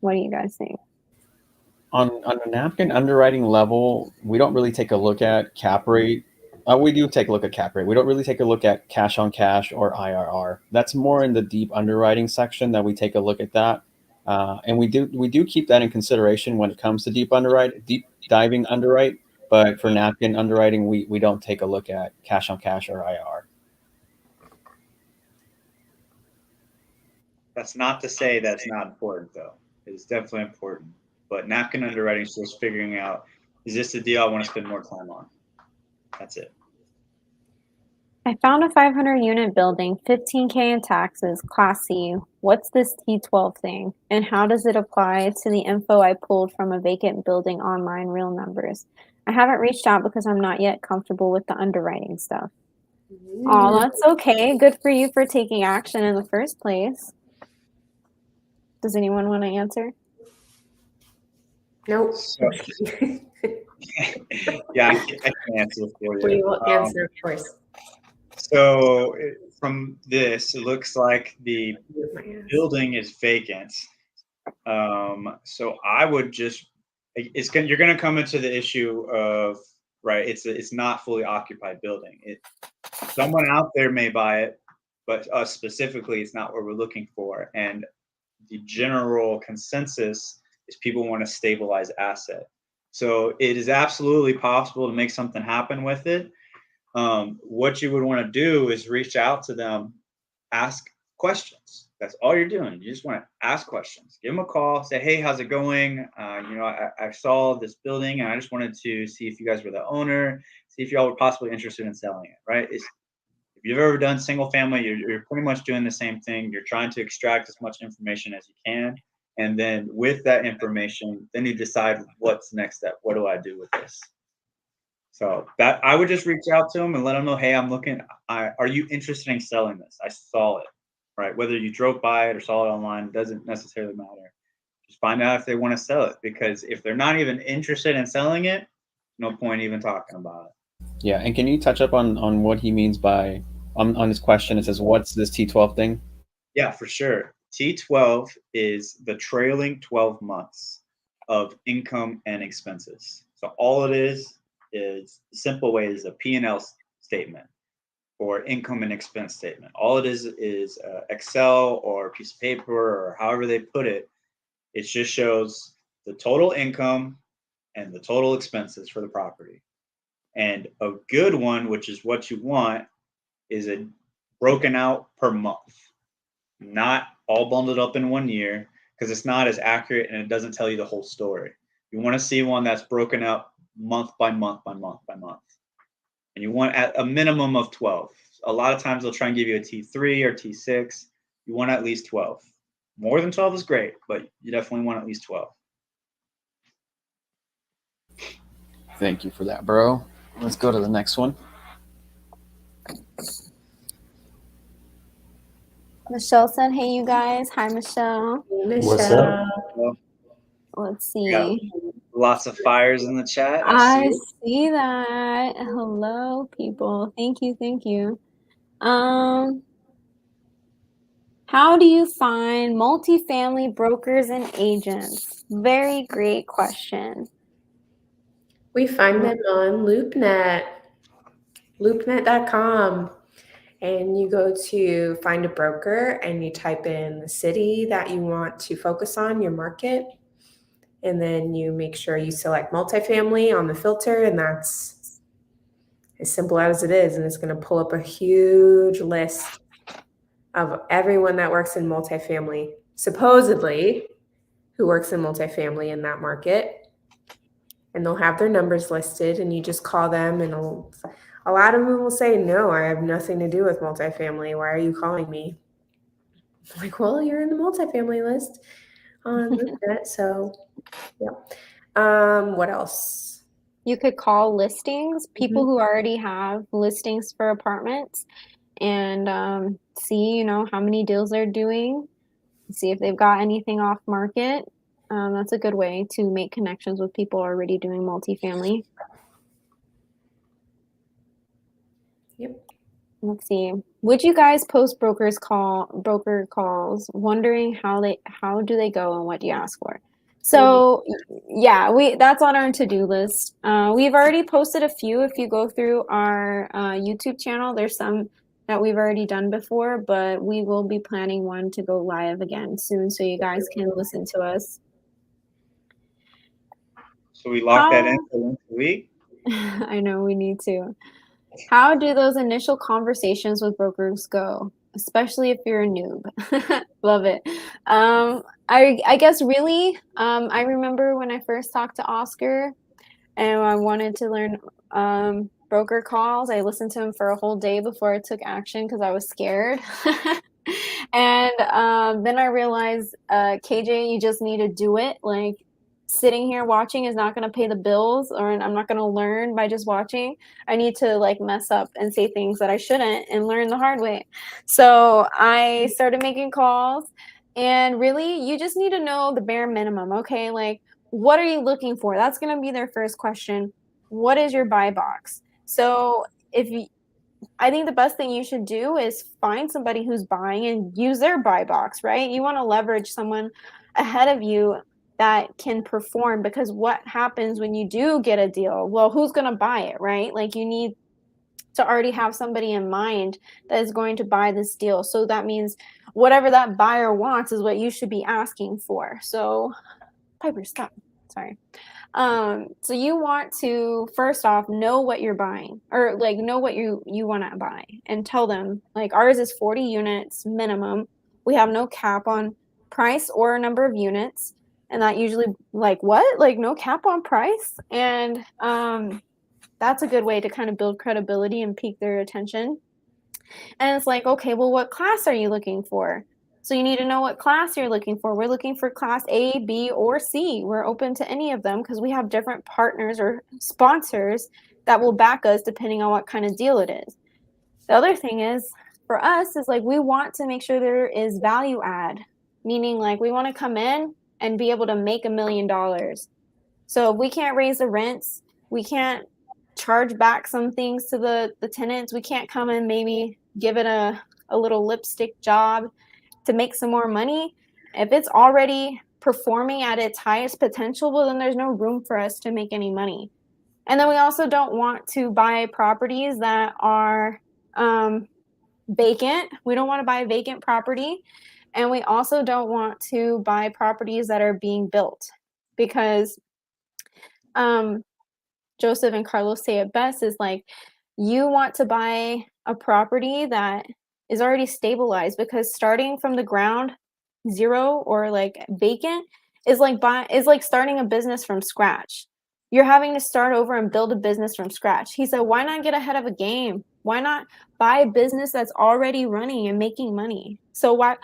What do you guys think? On a napkin underwriting level, we don't really take a look at cap rate. We do take a look at cap rate. We don't really take a look at cash on cash or IRR. That's more in the deep underwriting section that we take a look at that. And we do keep that in consideration when it comes to deep diving underwrite. But for napkin underwriting, we don't take a look at cash on cash or IRR. That's not to say that's not important, though. It's definitely important. But napkin underwriting is just figuring out, is this a deal I want to spend more time on? That's it. I found a 500 unit building, 15K in taxes, Class C. What's this T12 thing? And how does it apply to the info I pulled from a vacant building online, real numbers? I haven't reached out because I'm not yet comfortable with the underwriting stuff. Oh, that's okay. Good for you for taking action in the first place. Does anyone want to answer? Nope. So, yeah, I can answer for We you. will answer, of course. So from this, it looks like the building is vacant. So I would just, you're gonna come into the issue of, right, it's not fully occupied building. Someone out there may buy it, but us specifically, it's not what we're looking for. And the general consensus is people want a stabilized asset. So it is absolutely possible to make something happen with it. What you would want to do is reach out to them, ask questions. That's all you're doing. You just want to ask questions. Give them a call. Say, hey, how's it going? I saw this building and I just wanted to see if you guys were the owner, see if y'all were possibly interested in selling it, right? If you've ever done single family, you're pretty much doing the same thing. You're trying to extract as much information as you can. And then with that information, then you decide what's the next step. What do I do with this? So that I would just reach out to them and let them know, hey, I'm looking. Are you interested in selling this? I saw it, right? Whether you drove by it or saw it online, doesn't necessarily matter. Just find out if they want to sell it, because if they're not even interested in selling it, no point even talking about it. Yeah, and can you touch up on what he means by on his question? It says, "What's this T12 thing?" Yeah, for sure. T12 is the trailing 12 months of income and expenses. So all it is the simple way is a P&L statement or income and expense statement. All it is Excel or a piece of paper or however they put it. It just shows the total income and the total expenses for the property. And a good one, which is what you want, is a broken out per month, not all bundled up in 1 year, because it's not as accurate and it doesn't tell you the whole story. You want to see one that's broken out month by month by month by month. And you want at a minimum of 12. A lot of times they'll try and give you a T3 or T6. You want at least 12. More than 12 is great, but you definitely want at least 12. Thank you for that, bro. Let's go to the next one. Michelle said, hey, you guys. Hi, Michelle. What's up? Let's see. Yeah, lots of fires in the chat. I see that. Hello, people. Thank you. Thank you. How do you find multifamily brokers and agents? Very great question. We find them on LoopNet, loopnet.com. And you go to find a broker and you type in the city that you want to focus on, your market. And then you make sure you select multifamily on the filter, and that's as simple as it is. And it's going to pull up a huge list of everyone that works in multifamily, supposedly, who works in multifamily in that market. And they'll have their numbers listed, and you just call them, and a lot of them will say, no, I have nothing to do with multifamily. Why are you calling me? I'm like, well, you're in the multifamily list on LoopNet, so yeah. What else? You could call listings, people who already have listings for apartments, and see, how many deals they're doing, see if they've got anything off market. That's a good way to make connections with people already doing multifamily. Yep. Let's see. Would you guys post broker calls, wondering how do they go and what do you ask for? So yeah, that's on our to-do list. We've already posted a few. If you go through our YouTube channel, there's some that we've already done before, but we will be planning one to go live again soon, so you guys can listen to us. So we lock that in for once a week. I know we need to. How do those initial conversations with brokers go, especially if you're a noob? Love it. I guess really, I remember when I first talked to Oscar and I wanted to learn broker calls. I listened to him for a whole day before I took action because I was scared. And then I realized, KJ, you just need to do it. Like, sitting here watching is not going to pay the bills, or I'm not going to learn by just watching. I need to mess up and say things that I shouldn't and learn the hard way. So I started making calls, And really, you just need to know the bare minimum, okay? Like, what are you looking for? That's going to be their first question. What is your buy box? So I think the best thing you should do is find somebody who's buying and use their buy box, right? You want to leverage someone ahead of you that can perform, because what happens when you do get a deal? Well, who's going to buy it, right? Like, you need to already have somebody in mind that is going to buy this deal. So that means whatever that buyer wants is what you should be asking for. So Piper, stop. Sorry. So you want to first off know what you're buying, or like know what you want to buy, and tell them like ours is 40 units minimum. We have no cap on price or number of units, and that usually like what? Like no cap on price? And that's a good way to kind of build credibility and pique their attention. And it's like, okay, well, what class are you looking for? So you need to know what class you're looking for. We're looking for class A, B, or C. We're open to any of them because we have different partners or sponsors that will back us depending on what kind of deal it is. The other thing is for us is like we want to make sure there is value add, meaning like we want to come in and be able to make $1 million. So if we can't raise the rents, we can't charge back some things to the tenants, we can't come and maybe give it a little lipstick job to make some more money. If it's already performing at its highest potential, well, then there's no room for us to make any money. And then we also don't want to buy properties that are vacant. We don't want to buy a vacant property. And we also don't want to buy properties that are being built, because Joseph and Carlos say it best is like, you want to buy a property that is already stabilized, because starting from the ground zero or like vacant is like starting a business from scratch. You're having to start over and build a business from scratch. He said, why not get ahead of a game? Why not buy a business that's already running and making money? So why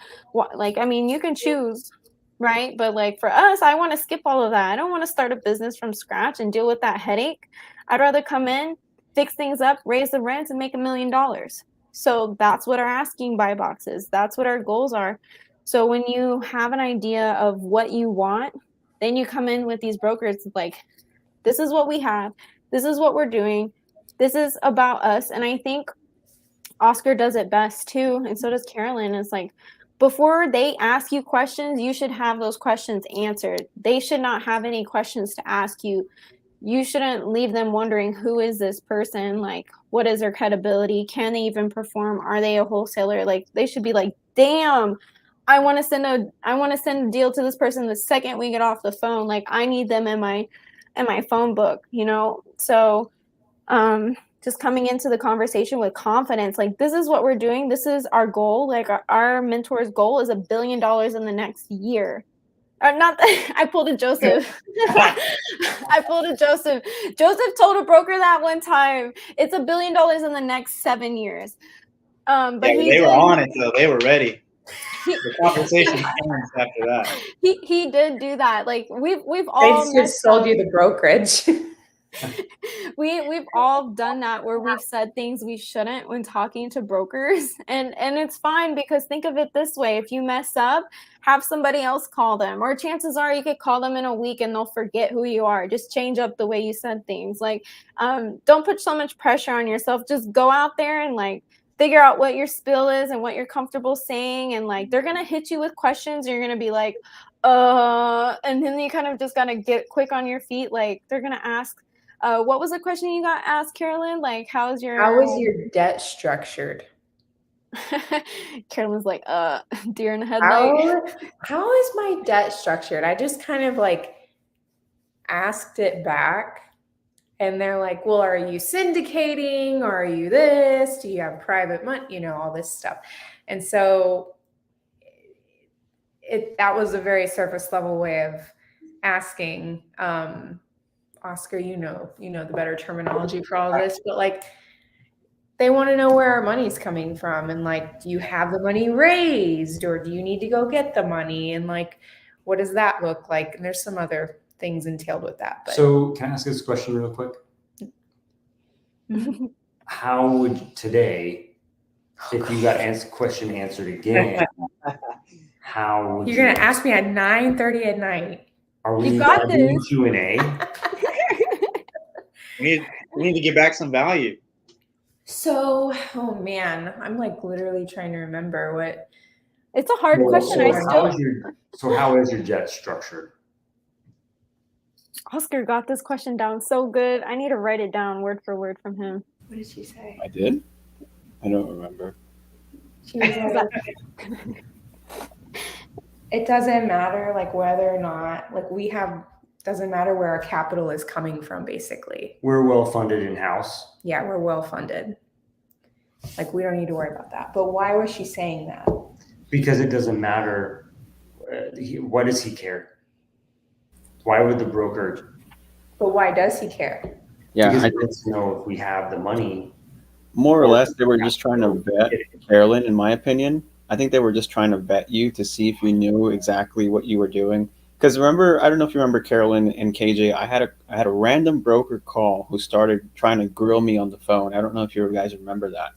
like, I mean, you can choose, right? But like for us, I want to skip all of that. I don't want to start a business from scratch and deal with that headache. I'd rather come in, fix things up, raise the rents, and make $1 million. So that's what our asking buy box is. That's what our goals are. So when you have an idea of what you want, then you come in with these brokers like, this is what we have. This is what we're doing. This is about us. And I think Oscar does it best too. And so does Carolyn. It's like, before they ask you questions, you should have those questions answered. They should not have any questions to ask you. You shouldn't leave them wondering, who is this person? Like, what is their credibility? Can they even perform? Are they a wholesaler? Like, they should be like, damn, I want to send a deal to this person the second we get off the phone. Like, I need them in my phone book, you know? So just coming into the conversation with confidence, like, this is what we're doing. This is our goal. Like, our mentor's goal is $1 billion in the next year. Not that I pulled a Joseph. I pulled a Joseph. Joseph told a broker that one time. It's $1 billion in the next 7 years. But yeah, they were on it though. They were ready. The conversation ends after that. He did do that. Like we've all They just sold you the brokerage. We've all done that, where we've said things we shouldn't when talking to brokers, and it's fine, because think of it this way: if you mess up, have somebody else call them, or chances are you could call them in a week and they'll forget who you are. Just change up the way you said things. Like, don't put so much pressure on yourself. Just go out there and like figure out what your spill is and what you're comfortable saying, and like they're gonna hit you with questions, and you're gonna be like, and then you kind of just gotta get quick on your feet. Like, they're gonna ask, what was the question you got asked, Carolyn? Like, how is your debt structured? Carolyn's like, deer in the headlight. How is my debt structured? I just kind of like asked it back, and they're like, well, are you syndicating, or are you this? Do you have private money? You know, all this stuff. And so that was a very surface level way of asking. Oscar, you know the better terminology for all this, but like, they want to know where our money's coming from, and like, do you have the money raised, or do you need to go get the money, and like, what does that look like? And there's some other things entailed with that. But. So can I ask this question real quick? How would today, if you got question answered again, how would You're gonna ask me at 9:30 at night. Are we You got doing this. Q&A? We need to get back some value. So, oh man, I'm like literally trying to remember what. It's a hard question. How is your jet structured? Oscar got this question down so good. I need to write it down word for word from him. What did she say? I did? I don't remember. She was like, it doesn't matter like whether or not like doesn't matter where our capital is coming from, basically. We're well funded in-house. Yeah, we're well funded. Like we don't need to worry about that. But why was she saying that? Because it doesn't matter. What does he care? Why would the broker? But why does he care? Yeah, Because he wants to know if we have the money. more or less, they were just trying to vet Carolyn, in my opinion. I think they were just trying to vet you to see if you knew exactly what you were doing. Because remember, I don't know if you remember Carolyn and KJ. I had a random broker call who started trying to grill me on the phone. I don't know if you guys remember that.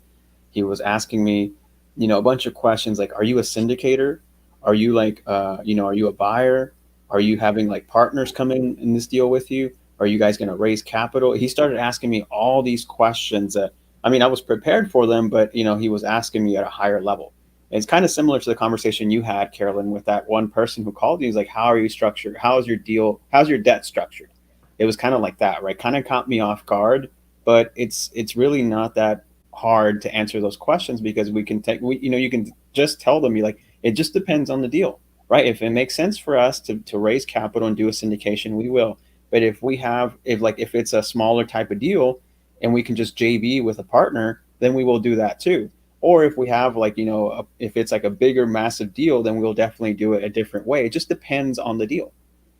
He was asking me, a bunch of questions like, "Are you a syndicator? Are you like, are you a buyer? Are you having like partners come in this deal with you? Are you guys going to raise capital?" He started asking me all these questions that, I mean, I was prepared for them, but he was asking me at a higher level. And it's kind of similar to the conversation you had, Carolyn, with that one person who called you. He's like, "How are you structured? How's your deal? How's your debt structured?" It was kind of like that, right? Kind of caught me off guard, but it's really not that hard to answer those questions because you can just tell them, it just depends on the deal, right? If it makes sense for us to raise capital and do a syndication, we will. But if it's a smaller type of deal and we can just JV with a partner, then we will do that too. Or if we have if it's like a bigger, massive deal, then we'll definitely do it a different way. It just depends on the deal,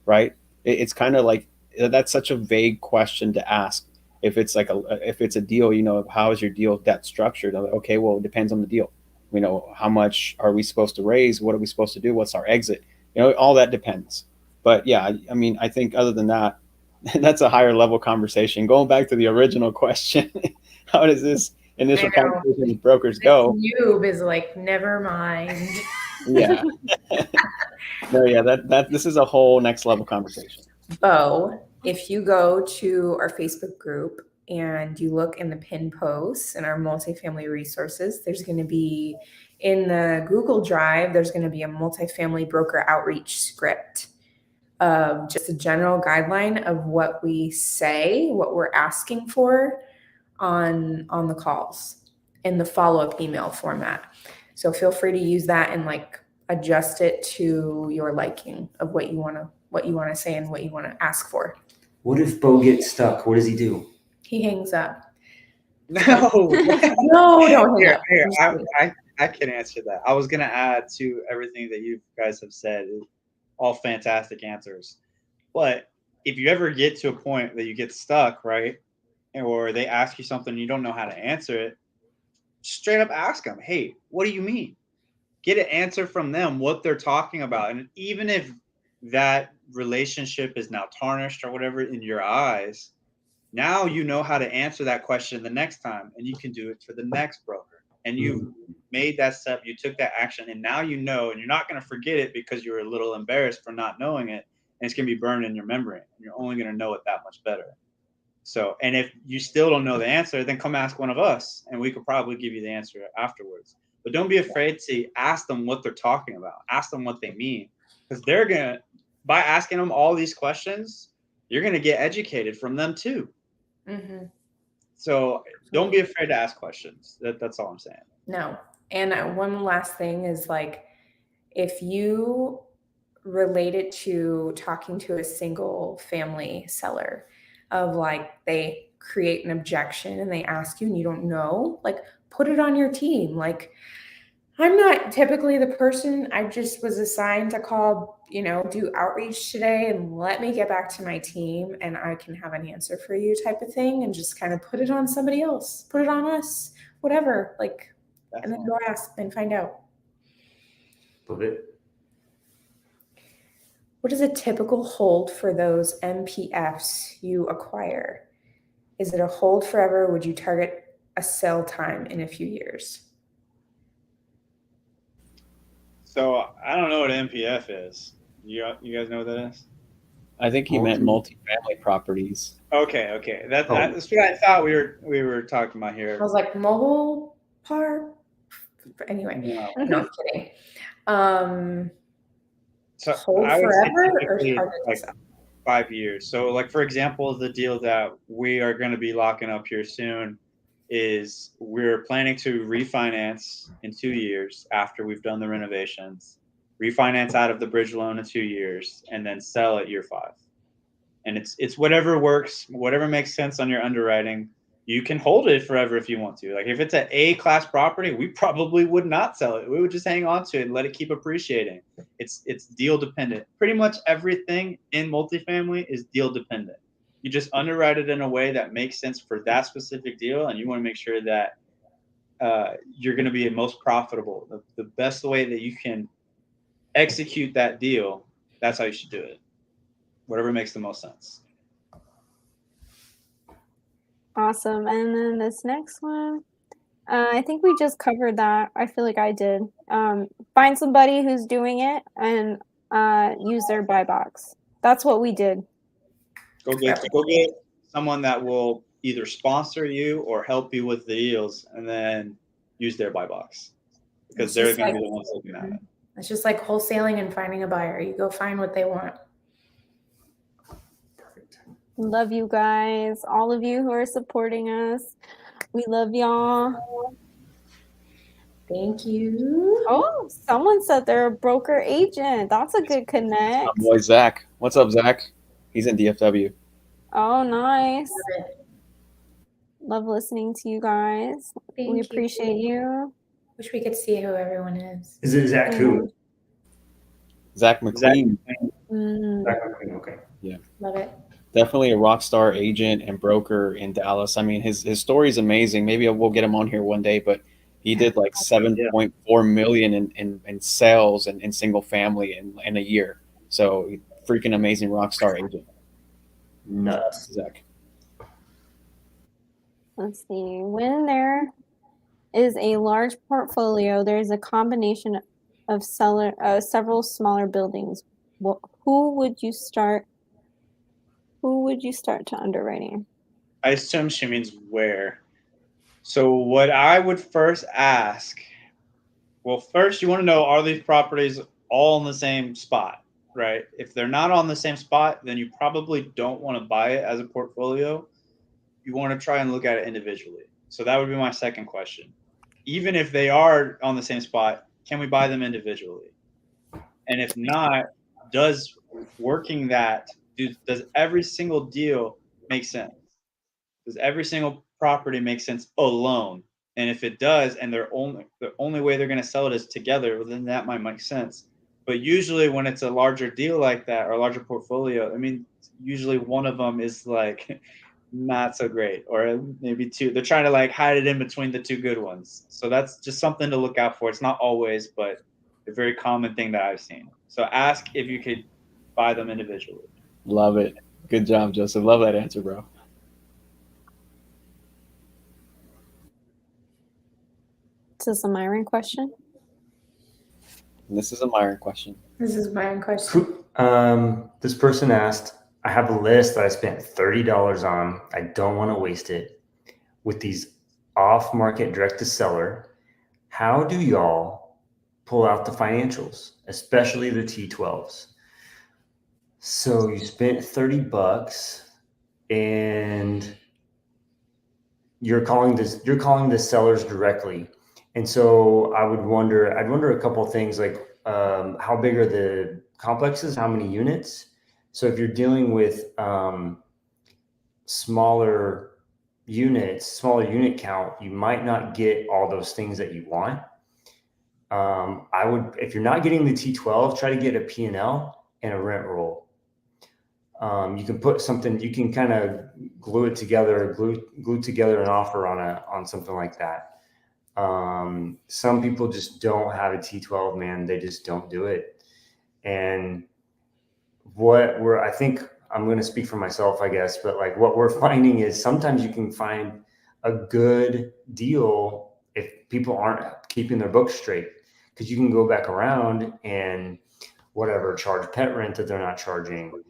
right? It's kind of like that's such a vague question to ask. If it's a deal, how is your deal debt structured? I'm like, okay, well, it depends on the deal. How much are we supposed to raise? What are we supposed to do? What's our exit? All that depends. But yeah, I mean, I think other than that, that's a higher level conversation. Going back to the original question, how does this initial conversation with brokers go? Noob is like, never mind. Yeah. No, yeah, this is a whole next level conversation. Bo, if you go to our Facebook group and you look in the pinned posts and our multifamily resources, there's going to be in the Google Drive, there's going to be a multifamily broker outreach script of just a general guideline of what we say, what we're asking for on the calls in the follow-up email format. So feel free to use that and like adjust it to your liking of what you want to say and what you want to ask for. What if Bo gets stuck? What does he do? He hangs up. No, No, don't hang up. Here, I can answer that. I was gonna add to everything that you guys have said. All fantastic answers. But if you ever get to a point that you get stuck, right, or they ask you something and you don't know how to answer it, straight up ask them, "Hey, what do you mean?" Get an answer from them, what they're talking about. And even if that relationship is now tarnished or whatever in your eyes, now you know how to answer that question the next time, and you can do it for the next broker. And you've made that step, you took that action, and now you know, and you're not going to forget it because you're a little embarrassed for not knowing it, and it's going to be burned in your memory, and you're only going to know it that much better. So, and if you still don't know the answer, then come ask one of us, and we could probably give you the answer afterwards. But don't be afraid to ask them what they're talking about. Ask them what they mean, because they're going to, by asking them all these questions, you're going to get educated from them too. Mm-hmm. So don't be afraid to ask questions. That's all I'm saying. No. And one last thing is like, if you relate it to talking to a single family seller of like, they create an objection and they ask you and you don't know, like put it on your team. Like, I'm not typically the person, I just was assigned to call, do outreach today and let me get back to my team and I can have an answer for you type of thing, and just kind of put it on somebody else, put it on us, whatever, like, and then go ask and find out. Love it. What is a typical hold for those MPFs you acquire? Is it a hold forever? Would you target a sell time in a few years? So I don't know what MPF is. You guys know what that is? I think he meant multifamily properties. Okay. That's what I thought we were talking about I here. was like, mobile park? Anyway, No. no, I'm kidding. So Hold I would say forever or typically hard to like sell? 5 years. So like for example, the deal that we are going to be locking up here soon is we're planning to refinance in 2 years after we've done the renovations, refinance out of the bridge loan in 2 years, and then sell at year 5. And it's whatever works, whatever makes sense on your underwriting. You can hold it forever if you want to. Like if it's an A class property, we probably would not sell it. We would just hang on to it and let it keep appreciating. It's deal dependent. Pretty much everything in multifamily is deal dependent. You just underwrite it in a way that makes sense for that specific deal, and you want to make sure that you're going to be most profitable. The best way that you can execute that deal, that's how you should do it. Whatever makes the most sense. Awesome. And then this next one, I think we just covered that. I feel like I did. Find somebody who's doing it and use their buy box. That's what we did. Go get someone that will either sponsor you or help you with the deals, and then use their buy box because It's they're just going to like- be the ones looking at it. It's just like wholesaling and finding a buyer. You go find what they want. Perfect. Love you guys, all of you who are supporting us. We love y'all. Thank you. Oh, someone said they're a broker agent. That's a good connect. My boy Zach. What's up, Zach? He's in DFW. Oh, nice. Love it. Love listening to you guys. Thank We you. appreciate you. Wish we could see who everyone is. Is it Zach who? Zach McQueen. Mm. Zach McQueen, okay. Love it. Definitely a rock star agent and broker in Dallas. I mean, his story is amazing. Maybe we'll get him on here one day, but he did like 7.4 million in sales and in single family in a year. So freaking amazing rock star agent. Nuts. Zach. Let's see. When there is a large portfolio, there is a combination of several smaller buildings. Who would you start to underwriting? I assume she means where. So what I would first ask, well, first you want to know, are these properties all in the same spot, right? If they're not on the same spot, then you probably don't want to buy it as a portfolio. You want to try and look at it individually. So that would be my second question. Even if they are on the same spot, can we buy them individually? And if not, does every single deal make sense? Does every single property make sense alone? And if it does, and the only way they're going to sell it is together, well, then that might make sense. But usually when it's a larger deal like that or a larger portfolio, I mean, usually one of them is like not so great, or maybe two. They're trying to like hide it in between the two good ones. So that's just something to look out for. It's not always, but a very common thing that I've seen. So ask if you could buy them individually. Love it. Good job, Joseph. Love that answer, bro. Is this a Myron question? And this is a Myron question. This is my own question. This person asked, I have a list that I spent $30 on. I don't want to waste it. With these off-market direct-to-seller, how do y'all pull out the financials, especially the T12s? So you spent $30 and you're calling the sellers directly. And so I'd wonder a couple of things like how big are the complexes, how many units? So if you're dealing with smaller unit count, you might not get all those things that you want. If you're not getting the T12, try to get a P&L and a rent roll. You can put something, you can kind of glue together an offer on something like that. Some people just don't have a T12, man. They just don't do it. And I think I'm going to speak for myself, I guess, but like what we're finding is sometimes you can find a good deal if people aren't keeping their books straight. because you can go back around and whatever, charge pet rent that they're not charging,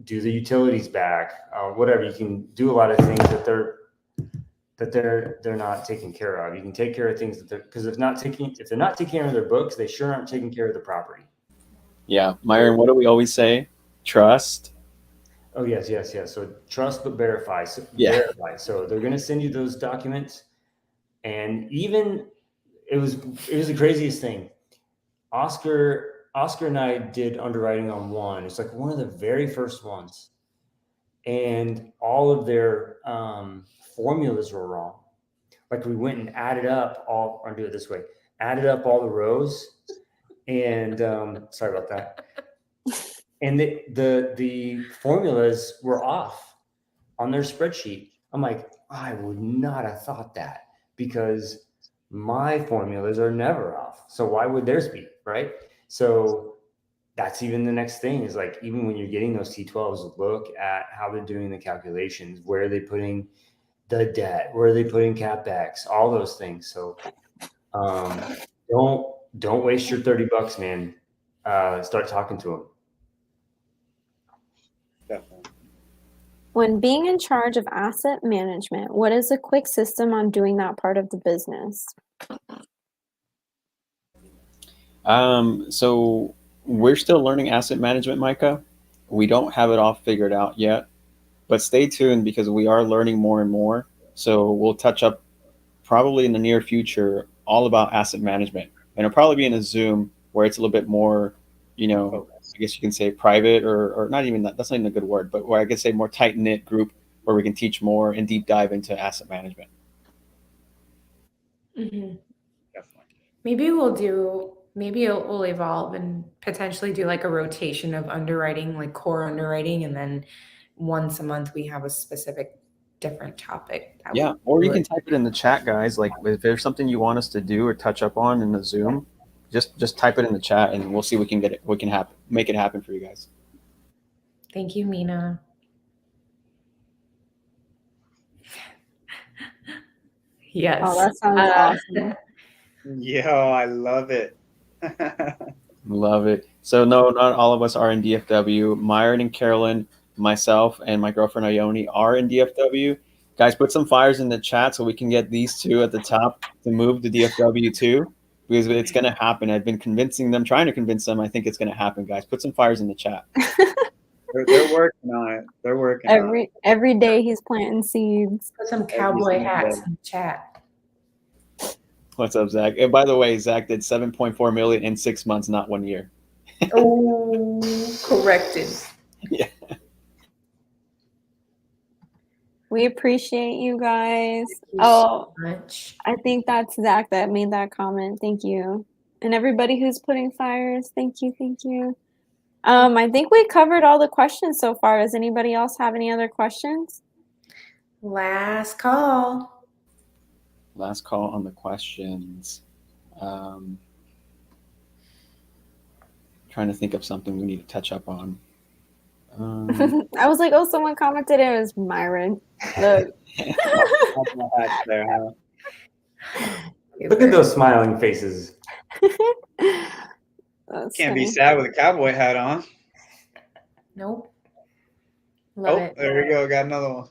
do the utilities back, whatever. You can do a lot of things that they're not taking care of. You can take care of things that because if they're not taking care of their books, they sure aren't taking care of the property. Yeah, Myron, what do we always say? Trust. Oh yes. So trust but verify. Yeah. Verify. So they're going to send you those documents, and even it was the craziest thing. Oscar and I did underwriting on one. It's like one of the very first ones, and all of their formulas were wrong. Like we went and added up all. I'll do it this way. Added up all the rows, and sorry about that. And the formulas were off on their spreadsheet. I'm like, I would not have thought that, because my formulas are never off. So why would theirs be, right? So that's even the next thing, is like, even when you're getting those T12s, look at how they're doing the calculations. Where are they putting the debt? Where are they putting CapEx? All those things. So don't waste your $30, man. Start talking to them. Definitely. When being in charge of asset management, what is a quick system on doing that part of the business? So we're still learning asset management, Micah. We don't have it all figured out yet, but stay tuned because we are learning more and more. So we'll touch up probably in the near future all about asset management, and it'll probably be in a Zoom where it's a little bit more, I guess you can say private, or not even that. That's not even a good word, but where I could say more tight knit group where we can teach more and deep dive into asset management. Mm-hmm. Definitely. Maybe it will evolve and potentially do like a rotation of underwriting, like core underwriting, and then once a month we have a specific different topic. Yeah, or you can type it in the chat, guys. Like if there's something you want us to do or touch up on in the Zoom, just type it in the chat and we'll see if we can get it. We can make it happen for you guys. Thank you, Mina. Yes. Oh, that sounds awesome. Yo, I love it. Love it. So no, not all of us are in DFW. Myron and Carolyn, myself, and my girlfriend Ione are in DFW. Guys, put some fires in the chat so we can get these two at the top to move to DFW too, because it's going to happen. I've been trying to convince them. I think it's going to happen, guys. Put some fires in the chat. They're working on it. They're working on it. Every day he's planting seeds. Put some cowboy hats in the chat. What's up, Zach? And by the way, Zach did 7.4 million in 6 months, not 1 year. Oh, corrected. Yeah. We appreciate you guys. Thank you so much. I think that's Zach that made that comment. Thank you. And everybody who's putting fires, thank you, thank you. I think we covered all the questions so far. Does anybody else have any other questions? Last call. Last call on the questions. Trying to think of something we need to touch up on. I was like, oh, someone commented it was Myron. Look. Look at those smiling faces. Can't be sad with a cowboy hat on. Nope. Love it. There we go. Got another one.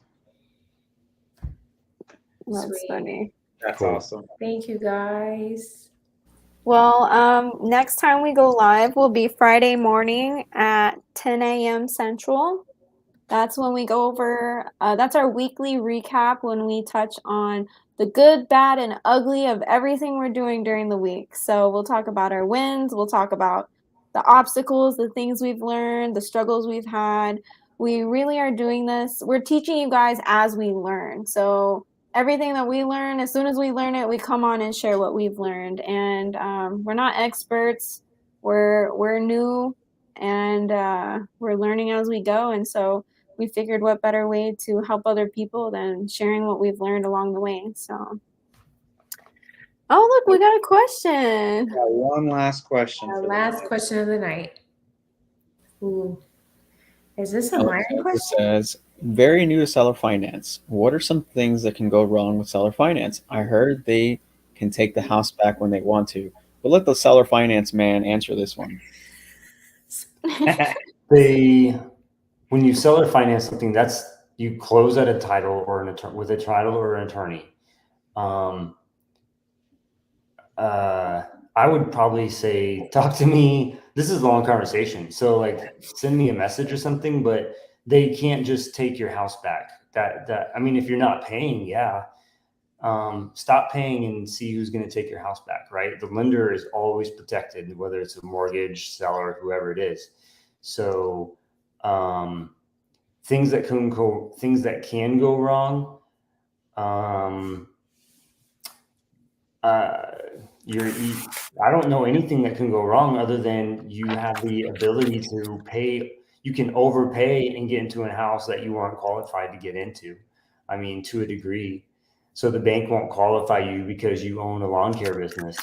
That's Sweet. funny. That's awesome. Thank you, guys. Well, next time we go live will be Friday morning at 10 a.m. Central. That's when we go over, that's our weekly recap when we touch on the good, bad, and ugly of everything we're doing during the week. So we'll talk about our wins. We'll talk about the obstacles, the things we've learned, the struggles we've had. We really are doing this. We're teaching you guys as we learn. So everything that we learn, as soon as we learn it, we come on and share what we've learned. And we're not experts. We're new, and we're learning as we go. And so we figured what better way to help other people than sharing what we've learned along the way. So, oh, look, we got a question. Got one last question. Our last question of the night. Ooh. Is this a Myron It question? says, very new to seller finance. What are some things that can go wrong with seller finance? I heard they can take the house back when they want to, We'll let the seller finance man answer this one. When you sell or finance something, that's you close at a title or an attorney with a title or an attorney. I would probably say, talk to me. This is a long conversation. So like send me a message or something, but they can't just take your house back. I mean, if you're not paying, yeah. Stop paying and see who's going to take your house back, right? The lender is always protected, whether it's a mortgage, seller, whoever it is. So things that can go wrong. I don't know anything that can go wrong other than you have the ability to pay. You can overpay and get into a house that you aren't qualified to get into. I mean, to a degree. So the bank won't qualify you because you own a lawn care business.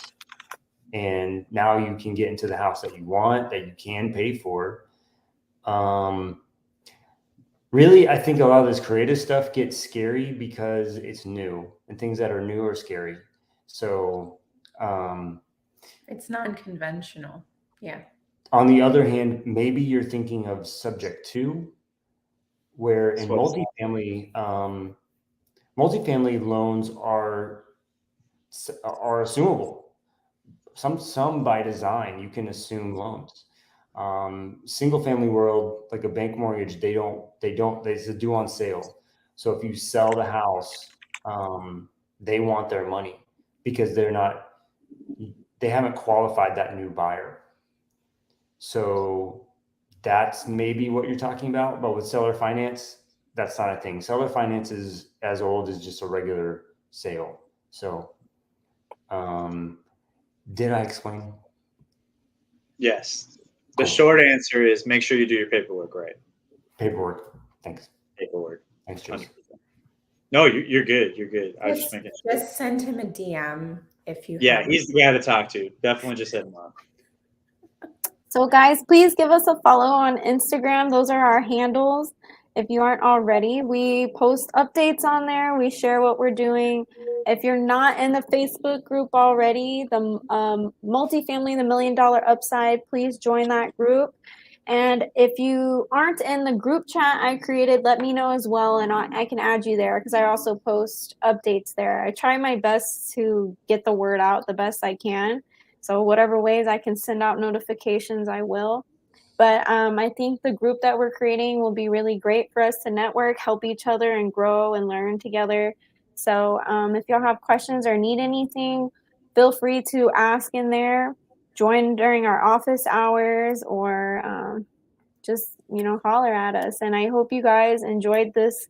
And now you can get into the house that you want, that you can pay for. Really, I think a lot of this creative stuff gets scary because it's new, and things that are new are scary. So it's non-conventional. Yeah. On the other hand, maybe you're thinking of subject to, where in multifamily, multifamily loans are assumable. Some by design, you can assume loans. Single family world, like a bank mortgage, it's a due on sale. So if you sell the house, they want their money because they haven't qualified that new buyer. So that's maybe what you're talking about. But with seller finance, that's not a thing. Seller finance is as old as just a regular sale. So did I explain? Yes. The short answer is make sure you do your paperwork right. Paperwork. Thanks. Paperwork. Thanks, Jason. 100%. No, you're good. You're good. I was just making sure. Just send him a DM if you Yeah, have he's the guy to talk to. Definitely just hit him up. So guys, please give us a follow on Instagram. Those are our handles. If you aren't already, we post updates on there. We share what we're doing. If you're not in the Facebook group already, the Multifamily, the $1 Million Upside, please join that group. And if you aren't in the group chat I created, let me know as well, and I can add you there because I also post updates there. I try my best to get the word out the best I can. So whatever ways I can send out notifications, I will. But I think the group that we're creating will be really great for us to network, help each other, and grow and learn together. So if y'all have questions or need anything, feel free to ask in there. Join during our office hours or just, holler at us. And I hope you guys enjoyed this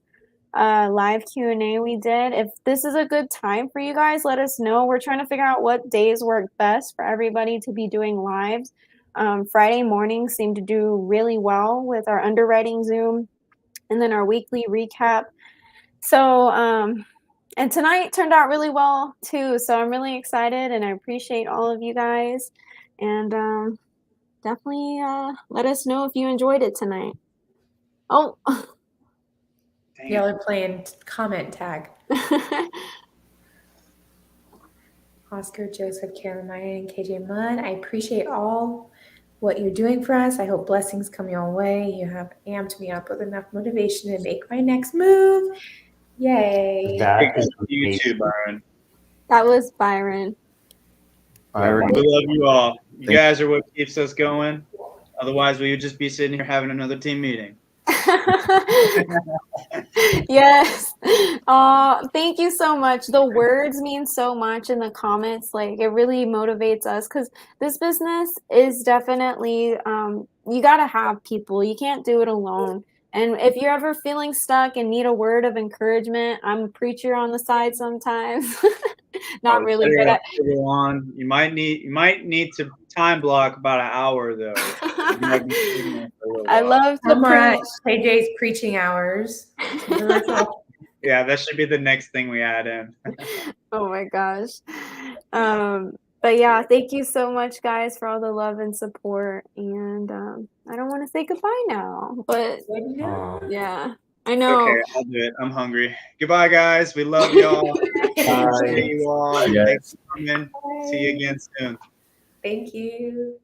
live Q&A we did. If this is a good time for you guys, let us know. We're trying to figure out what days work best for everybody to be doing lives. Friday mornings seem to do really well with our underwriting Zoom and then our weekly recap. So, and tonight turned out really well too. So I'm really excited and I appreciate all of you guys. And definitely let us know if you enjoyed it tonight. Oh, y'all are playing comment tag. Oscar, Joseph, Carolina, and KJ Mudd, I appreciate all what you're doing for us. I hope blessings come your way. You have amped me up with enough motivation to make my next move. Yay. That is you too, Byron. That was Byron. Byron. We love you all. You guys are what keeps us going. Otherwise, we would just be sitting here having another team meeting. Yes. Thank you so much. The words mean so much in the comments. Like it really motivates us because this business is definitely you got to have people. You can't do it alone. And if you're ever feeling stuck and need a word of encouragement, I'm a preacher on the side sometimes. Not really, but you might need to time block about an hour though. I love to preach. KJ's preaching hours. Yeah, that should be the next thing we add in. Oh my gosh. But yeah, thank you so much, guys, for all the love and support. And I don't want to say goodbye now, but yeah, I know. Okay, I'll do it. I'm hungry. Goodbye, guys. We love y'all. Appreciate you all. Thanks for coming. See you again soon. Thank you.